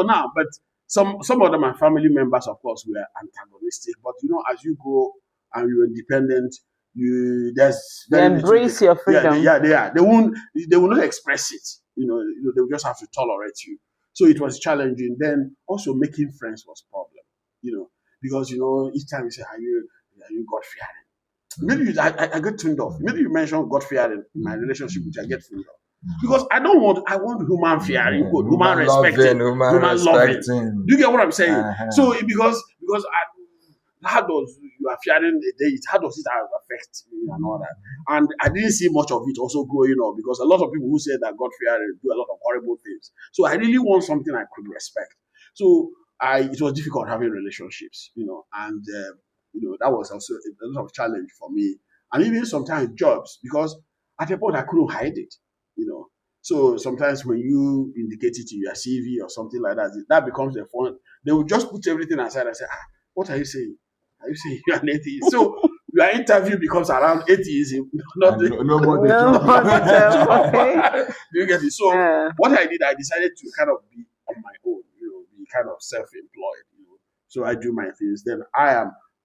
now, but some of my family members, of course, were antagonistic. But as you grow and you're independent, they embrace your freedom. Yeah, they are. They will not express it. They will just have to tolerate you. So it was challenging. Then also making friends was a problem. Because each time you say, are you God fearing? Maybe I get turned off. Maybe you mentioned God fearing in my relationship, which I get turned off. Because I want human fearing, human respecting, human loving. Do you get what I'm saying? So because how does you are fearing the day? How does it affect me and all that? And I didn't see much of it also growing up because a lot of people who say that God fearing do a lot of horrible things. So I really want something I could respect. So it was difficult having relationships, and that was also a lot of challenge for me. And even sometimes jobs, because at a point I couldn't hide it, So sometimes when you indicate it in your CV or something like that, that becomes the fun. They will just put everything aside and say, what are you saying? Are you saying you're an atheist? So your interview becomes around atheism. Nobody. Do you get it? So what I did, I decided to kind of be on my kind of self-employed, so I do my things. Then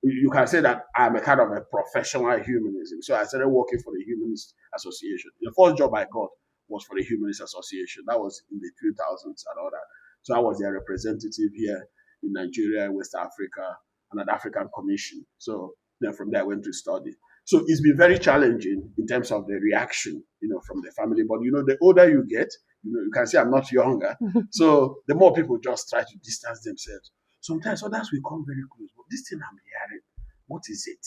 you can say that I'm a kind of a professional humanism. So I started working for the Humanist Association. The first job I got was for the Humanist Association. That was in the 2000s and all that. So I was their representative here in Nigeria, West Africa, and an African Commission. So then from there I went to study. So it's been very challenging in terms of the reaction, from the family. But the older you get, you can see I'm not younger. So the more people just try to distance themselves. Sometimes others will come very close. But this thing I'm hearing, what is it?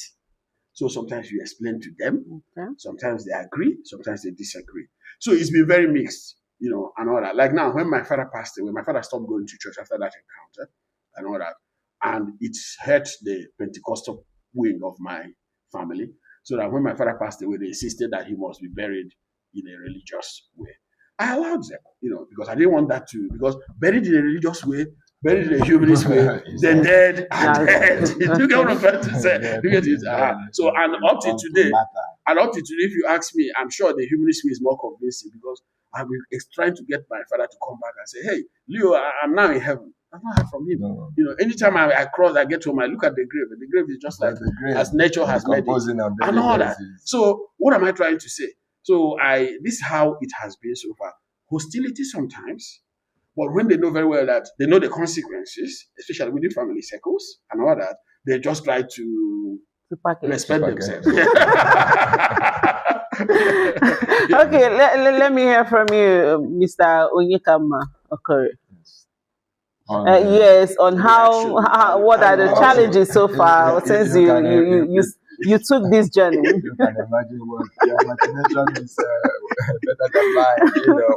So sometimes you explain to them. Okay. Sometimes they agree. Sometimes they disagree. So it's been very mixed, and all that. Like now, when my father passed away, my father stopped going to church after that encounter and all that. And it hurt the Pentecostal wing of my family. So that when my father passed away, they insisted that he must be buried in a religious way. I allowed them, because I didn't want that because buried in a religious way, buried in a humanist way, then dead and dead. You get what I'm trying to say? You get it? So, and up to today, if you ask me, I'm sure the humanist way is more convincing because I've been trying to get my father to come back and say, hey, Leo, I'm now in heaven. I've not heard from him. No. Anytime I cross, I get home, I look at the grave. The grave is just like as nature has made it. And all that. So what am I trying to say? So this is how it has been so far. Hostility sometimes, but when they know very well that they know the consequences, especially within family circles and all that, they just try to respect themselves. Okay, let me hear from you, Mr. Onyekama Okore. Yes, on what are the challenges so far since you took this journey. You can imagine what your imagination is better than mine.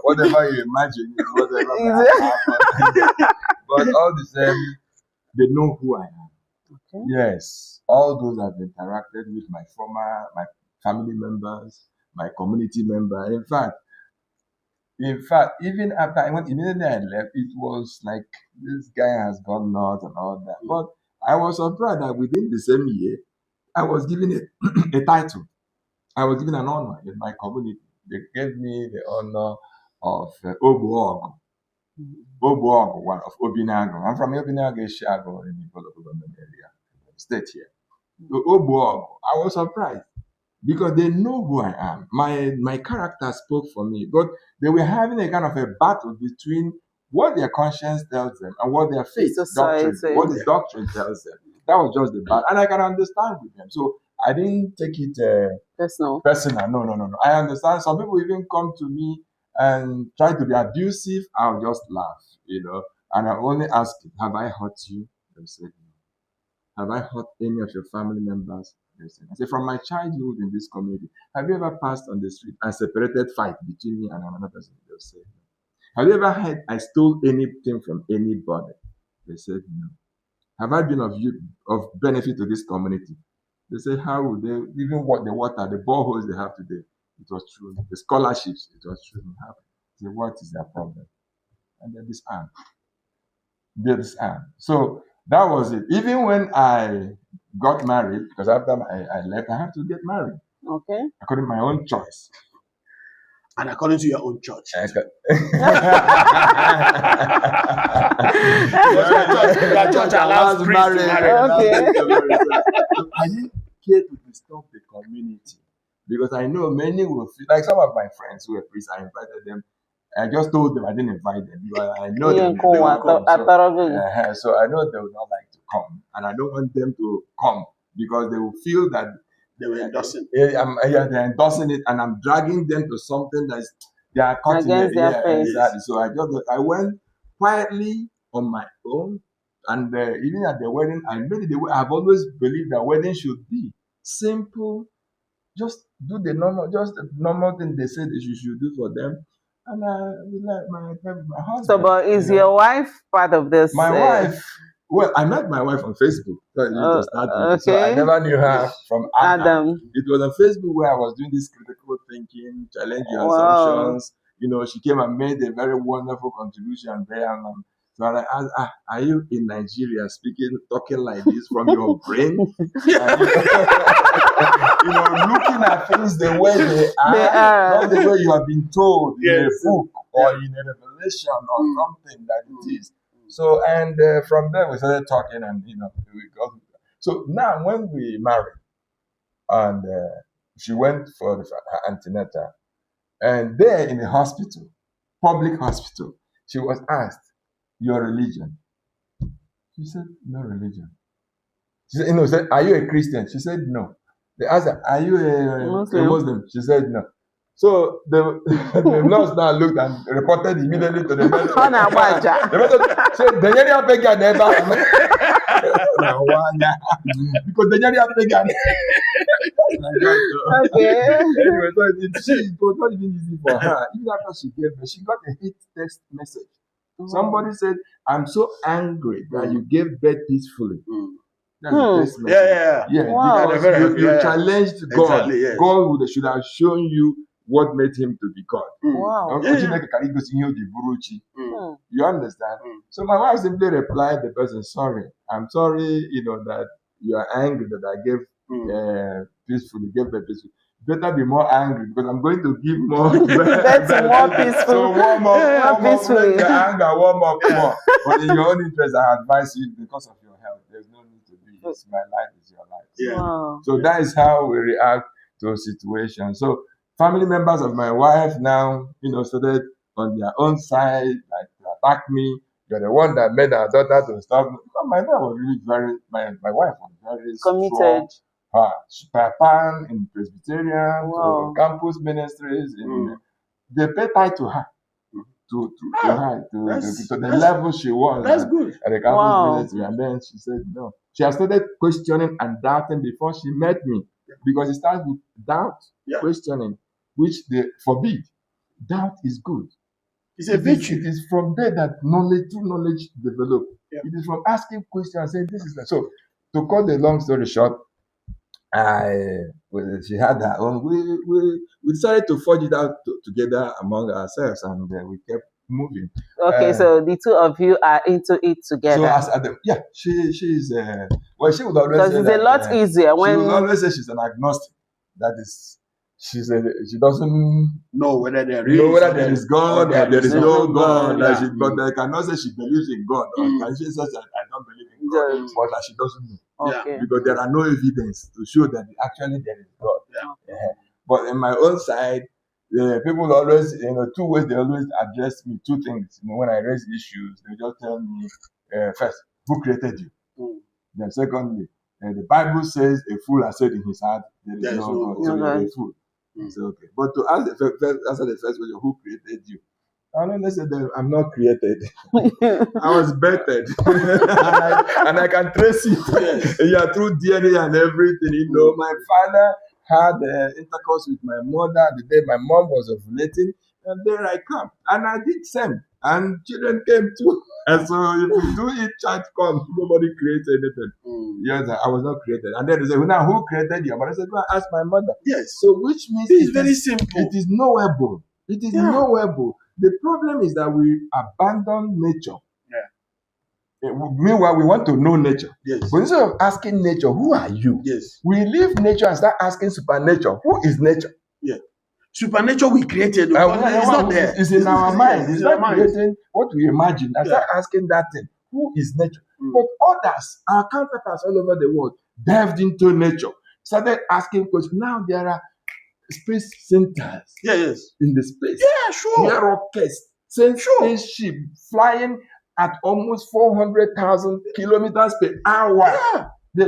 Whatever you imagine is whatever might happen. But all the same, they know who I am. Okay. Yes, all those I've interacted with my family members, my community member. In fact, even after immediately I left, it was like this guy has gone north and all that. But I was surprised that within the same year, I was given a title. I was given an honor in my community. They gave me the honor of Obuogu. Obuogu, one of Obinago. I'm from Obinago, Chicago, in the government area, state here. So Obuogu, I was surprised because they know who I am. My character spoke for me, but they were having a kind of a battle between what their conscience tells them and what their faith doctrine, what the doctrine tells them. That was just the battle, and I can understand with them. So I didn't take it personal. No. I understand. Some people even come to me and try to be abusive. I'll just laugh, and I only ask, have I hurt you? They said, no. Have I hurt any of your family members? They said, I say, from my childhood in this community, have you ever passed on the street and separated fight between me and another person? They said, no. Have you ever heard I stole anything from anybody? They said, no. Have I been of benefit to this community? They said, how would they, even what the water, the boreholes they have today, it was true. The scholarships, it was true. I said, what is their problem? And they disarmed. So that was it. Even when I got married, because after I left, I had to get married. Okay. According to my own choice. And according to your own church. Your church allows priests to marry. Okay. I didn't care to disturb the community because I know many will feel like some of my friends who were priests, I invited them. I just told them I didn't invite them because I know they will come. So I know they would not like to come, and I don't want them to come because they will feel that they were endorsing. They're endorsing it, and I'm dragging them to something that they are cutting against their face. Exactly. So I went quietly on my own, and even at the wedding, I made it the way I've always believed that wedding should be simple. Just do the normal thing they said that you should do for them. And we like my husband. So, but is your wife part of this? My wife. Well, I met my wife on Facebook. Okay. So I never knew her from Adam. It was on Facebook where I was doing this critical thinking, challenging assumptions. She came and made a very wonderful contribution there. So I asked, are you in Nigeria talking like this from your brain? Looking at things the way they are, not the way you have been told in a book or in a revelation or something that it is. So, and from there we started talking, and we got. So now, when we married, and she went for her antenatal, and there in the hospital, public hospital, she was asked, "Your religion?" She said, "No religion." She said, said, "Are you a Christian?" She said, "No." They asked her, "Are you a Muslim?" She said, "No." So the nurse now looked and reported immediately to the medical. The medical said, "The beggar never." Because the beggar. Okay. Anyway, so it was not even easy for her. Even after she gave birth, she got a hate text message. Somebody said, "I'm so angry that you gave birth peacefully." That's the text message. Yeah. Wow. You challenged God. Exactly, yes. God should have shown you what made him to be God. Wow. You understand? So my wife simply replied the person, "Sorry. I'm sorry, that you are angry that I gave peacefully, gave birth peacefully. Better be more angry because I'm going to give more." That's more peaceful. So warm up, peacefully. let the anger warm up more. But in your own interest, I advise you, because of your health, there's no need to be. It's my life, is your life. Yeah. Wow. So that is how we react to a situation. So family members of my wife now, started on their own side, like to attack me. You're the one that made our daughter to stop. My daughter was really my wife was very Committed. strong. Pan in Presbyterian, Wow. to campus ministries. They pay tight to her. To the level she was. That's good. At the campus ministry. And then she said no. She has started questioning and doubting before she met me. Because it starts with doubt, questioning, which they forbid. Doubt is good. It's a virtue. It is from there that true knowledge develops. Yeah. It is from asking questions, saying this is that. So, to cut the long story short, she had her own. We decided to forge it out together among ourselves, and we kept moving. Okay, so the two of you are into it together. So she's she would always because say it's a lot easier when she would always say she's an agnostic. That is, she doesn't know whether there is God or there is no God. Yeah. But I cannot say she believes in God. Or she says that I don't believe in God, but that she doesn't know. Okay. Because there are no evidence to show that actually there is God. Yeah. But in my own side, people always, two ways they always address me, two things. When I raise issues, they just tell me, first, who created you? Then secondly, the Bible says a fool has said in his heart, there is no God, so you're a fool. So, okay. But to answer the first question, who created you? I always say that I'm not created. I was birthed. and I can trace it through DNA and everything. My father had intercourse with my mother the day my mom was ovulating, and there I come. And I did same. And children came too. And so if we do it, child comes, nobody creates anything. Yes, I was not created. And then they say, well, now who created you? But I said, go and ask my mother. Yes. So which means it's very simple. It is knowable. It is knowable. The problem is that we abandon nature. Yeah. Meanwhile, we want to know nature. Yes. But instead of asking nature, who are you? Yes. We leave nature and start asking supernature. Who is nature? Yeah. Supernatural we created. It's not there. It's in our mind. It's not creating what we imagine. I start asking that thing. Who is nature? But others, our counterparts all over the world, delved into nature, started asking questions. Now there are space centers. In the space. Yeah, sure. There are rockets, spaceship flying at almost 400,000 kilometers per hour. Yeah. The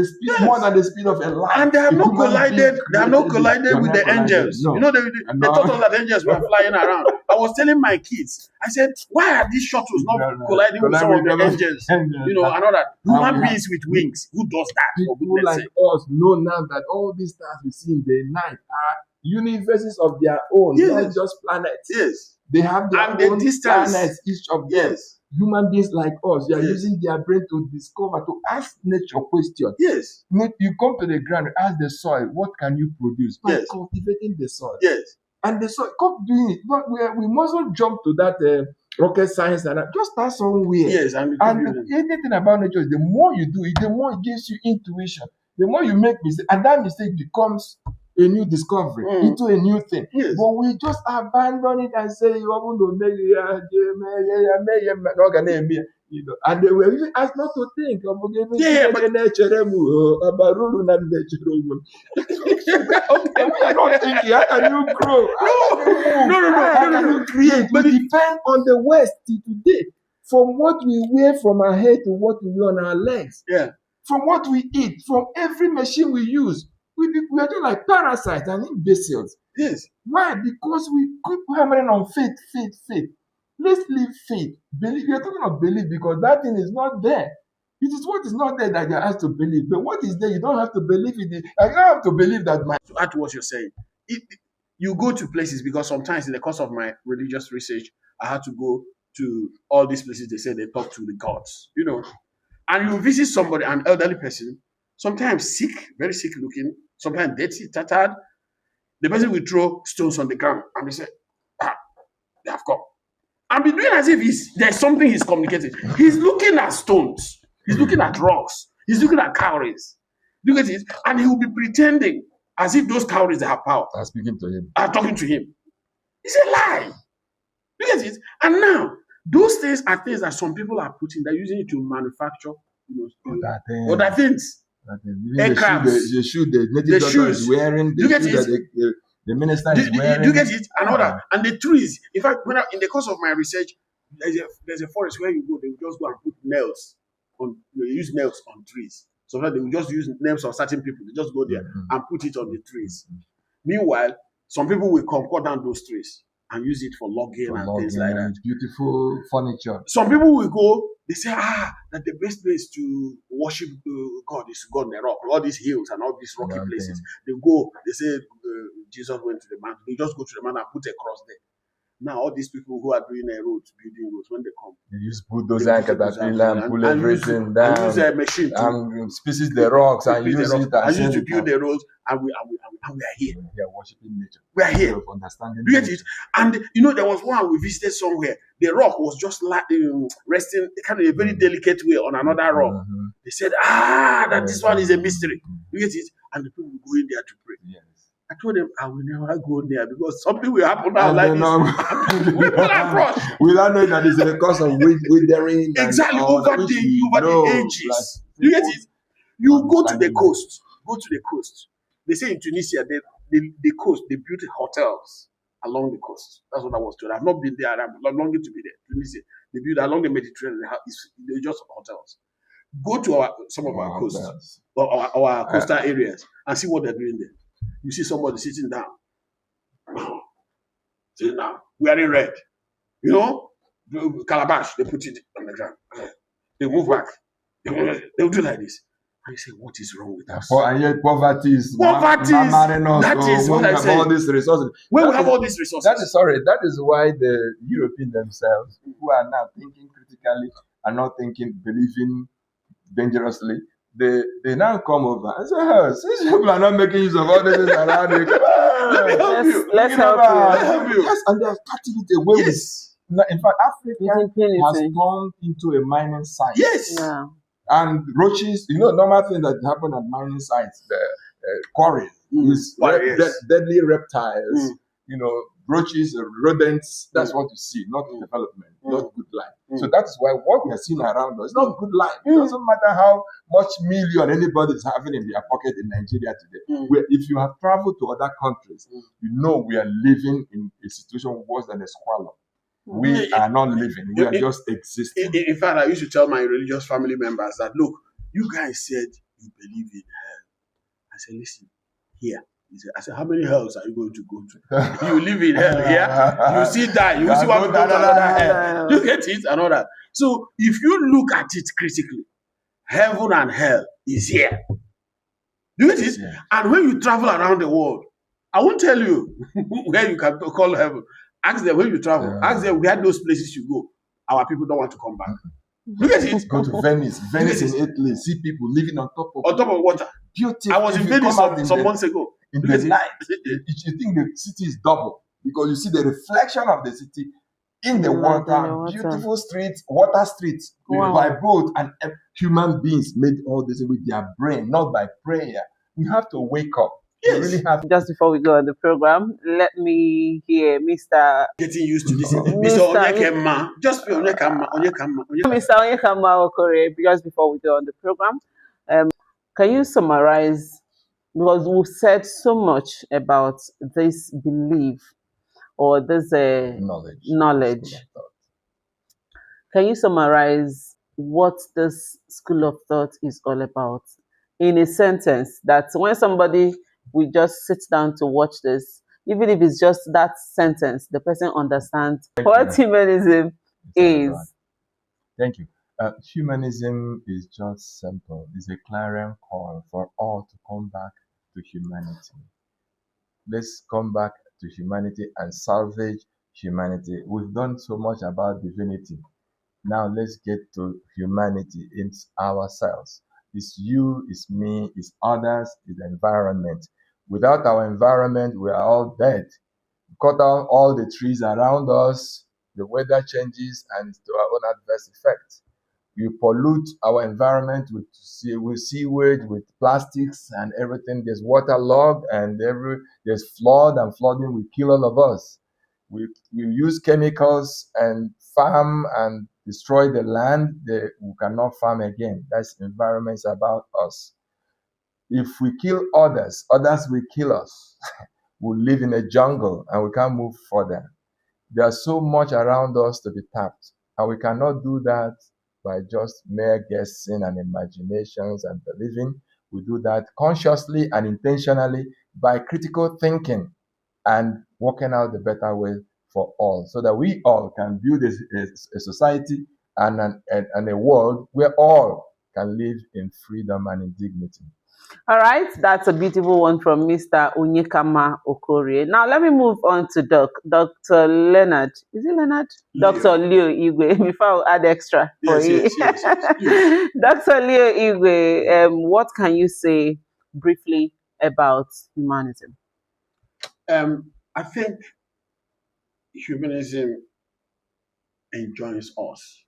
speed more than the speed of a light. And they have not collided. They have not collided with the angels. No. They thought all that angels were flying around. I was telling my kids, I said, why are these shuttles not colliding with some of the angels? And all that. Human beings with wings. Who does that? People like us know now that all these stars we see in the night are universes of their own, not just planets. Yes. They have their own planets, each of them. Yes. Human beings like us, they are using their brain to discover, to ask nature questions. Yes. You come to the ground, ask the soil, what can you produce? By cultivating the soil. Yes. And the soil, come doing it. But we mustn't jump to that rocket science and that. Just start somewhere. Yes. And anything about nature, the more you do it, the more it gives you intuition. The more you make mistakes, and that mistake becomes a new discovery into a new thing. Yes. But we just abandon it and say, And they were even asked not to think of Yeah, but okay, we are not thinking. How can you grow? How can you create? But We depend on the West till today. From what we wear from our head to what we wear on our legs, yeah, from what we eat, from every machine we use, we are just like parasites and imbeciles. yes, Why? Because we keep hammering on faith, faith, faith. Let's leave faith. Believe. You're talking of belief because that thing is not there. It is what is not there that you're asked to believe. But what is there, you don't have to believe it. I don't have to believe that my to add to what you're saying, you go to places because sometimes in the course of my religious research, I had to go to all these places they say they talk to the gods, and you visit somebody, an elderly person, sometimes sick, very sick looking, sometimes dirty, tattered. The person will throw stones on the ground and they say, they have come. And be doing as if there's something he's communicating. He's looking at stones, he's looking at rocks, he's looking at cowries. Look at it, and he will be pretending as if those cowries have power. are speaking to him. Are talking to him. It's a lie. Look at it. And now, those things are things that some people are putting, they're using it to manufacture other things. Aircrafts. The shoe the native doctor is wearing, the shoe that the minister is wearing. Do you get it? And all that. And the trees. In fact, in the course of my research, there's a forest where you go, they will just go and put nails on, they use nails on trees. Sometimes they will just use names of certain people. They just go there and put it on the trees. Meanwhile, some people will cut down those trees and use it for logging and things like that. Beautiful furniture. Some people will go, they say, that the best place to worship God is to go on the rock, all these hills and all these rocky places. They go, they say, Jesus went to the mountain. They just go to the mountain and put a cross there. Now, all these people who are doing roads, building roads, when they come, they use bulldozer and caterpillar and pull everything down. And use a machine and species the rocks and use it and use to build the roads. And we are here. We are worshiping nature. We are here. Understanding. You get it? And there was one we visited somewhere. The rock was just resting kind of a very delicate way on another rock. They said, that this one is a mystery. You get it? And the people go in there to pray. Yes. I told them I will never go there because something will happen now like this. We will approach. We don't know that it's a cause of withering. Exactly, over the ages. You get it? You go to the coast. Go to the coast. They say in Tunisia, the coast, they built hotels along the coast. That's what I was told. I've not been there. I'm longing to be there. Tunisia, they build along the Mediterranean. They're just hotels. Go to some of our coasts, or our coastal areas, and see what they're doing there. You see somebody sitting down, wearing red. Calabash, they put it on the ground. They move back. They'll do like this. And you say, what is wrong with us? And yet poverty is that is what I say. All these resources. When we have all these resources. That is why the Europeans themselves, who are now thinking critically and not believing dangerously, they now come over and say, since people are not making use of all this around you, let's help you. Yes, and they are cutting it away. Yes. In fact, Africa has turned into a mining site. Yes. Yeah. And roaches, normal thing that happen at mining sites, the quarry is deadly reptiles, roaches, rodents. That's what you see, not development, not good life. So that is why what we are seeing around us is not good life. It doesn't matter how much million anybody is having in their pocket in Nigeria today. If you have traveled to other countries, we are living in a situation worse than a squalor. We are not living. We are just existing. In fact, I used to tell my religious family members that, look, you guys said you believe in hell. I said, listen, here. I said, how many hells are you going to go to? You live in hell here. You see that. You see what we go to another hell. You get it? And all that. So if you look at it critically, heaven and hell is here. You get it? Yeah. And when you travel around the world, I won't tell you where you can call heaven. Ask them when you travel. Ask them where those places you go. Our people don't want to come back. Look at it. Go to Venice in Italy. See people living on top of water. Beautiful. I was in Venice some months ago. In the night, you think the city is double because you see the reflection of the city in the water. Beautiful streets, water streets by boat, and human beings made all this with their brain, not by prayer. We have to wake up. We Yes. really have. Just before we go on the program, let me hear Mr. Getting used to this. Mr. Mr. Onyekema. Just be Onyekama. Mr. Onyekama Okore, just before we go on the program, can you summarize, because we've said so much about this belief or this knowledge. Can you summarize what this school of thought is all about in a sentence that when somebody will just sit down to watch this, even if it's just that sentence, the person understands what humanism is? Thank you. Humanism is just simple. It's a clarion call for all to come back to humanity. Let's come back to humanity and salvage humanity. We've done so much about divinity. Now let's get to humanity. It's ourselves. It's you, it's me, it's others, it's the environment. Without our environment, we are all dead. Cut down all the trees around us, the weather changes, and to our own adverse effects. We pollute our environment with sewage, with plastics and everything. There's waterlogged and there's flood, and flooding will kill all of us. We use chemicals and farm and destroy the land. We cannot farm again. That's environment about us. If we kill others, others will kill us. We live in a jungle and we can't move further. There's so much around us to be tapped, and we cannot do that by just mere guessing and imaginations and believing. We do that consciously and intentionally by critical thinking and working out the better way for all, so that we all can build a society and a world where all can live in freedom and in dignity. All right, that's a beautiful one from Mr. Onyekama Okore. Now let me move on to Dr. Leonard. Is it Leonard? Leo. Dr. Leo Igwe. Before I'll add extra for you. Yes. Dr. Leo Igwe, what can you say briefly about humanism? I think humanism enjoins us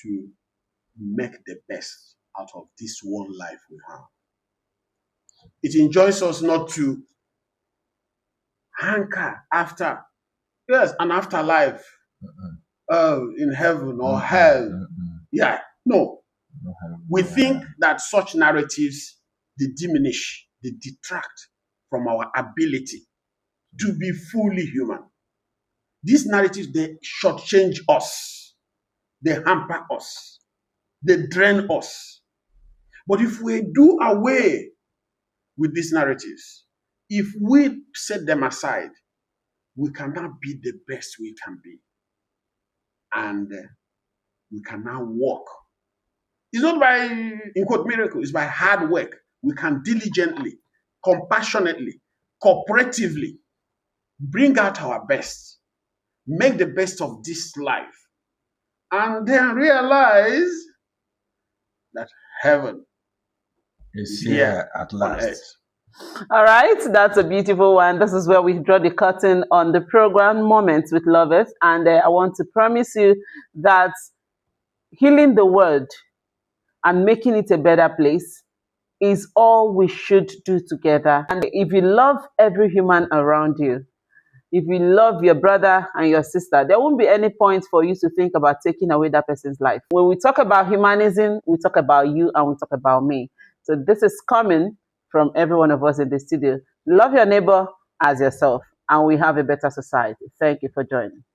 to make the best out of this one life we have. It enjoins us not to hanker after, an afterlife, in heaven or hell. Yeah, no. We think that such narratives, they diminish, they detract from our ability to be fully human. These narratives, they shortchange us, they hamper us, they drain us. But if we do away with these narratives, if we set them aside, we can now be the best we can be. And we can now walk. It's not by, in quote, miracle, it's by hard work. We can diligently, compassionately, cooperatively bring out our best, make the best of this life, and then realize that heaven is here at last. All right, that's a beautiful one. This is where we draw the curtain on the program Moments with Lovers. And I want to promise you that healing the world and making it a better place is all we should do together. And if you love every human around you, if you love your brother and your sister, there won't be any point for you to think about taking away that person's life. When we talk about humanism, we talk about you and we talk about me. So this is coming from every one of us in the studio. Love your neighbor as yourself, and we have a better society. Thank you for joining.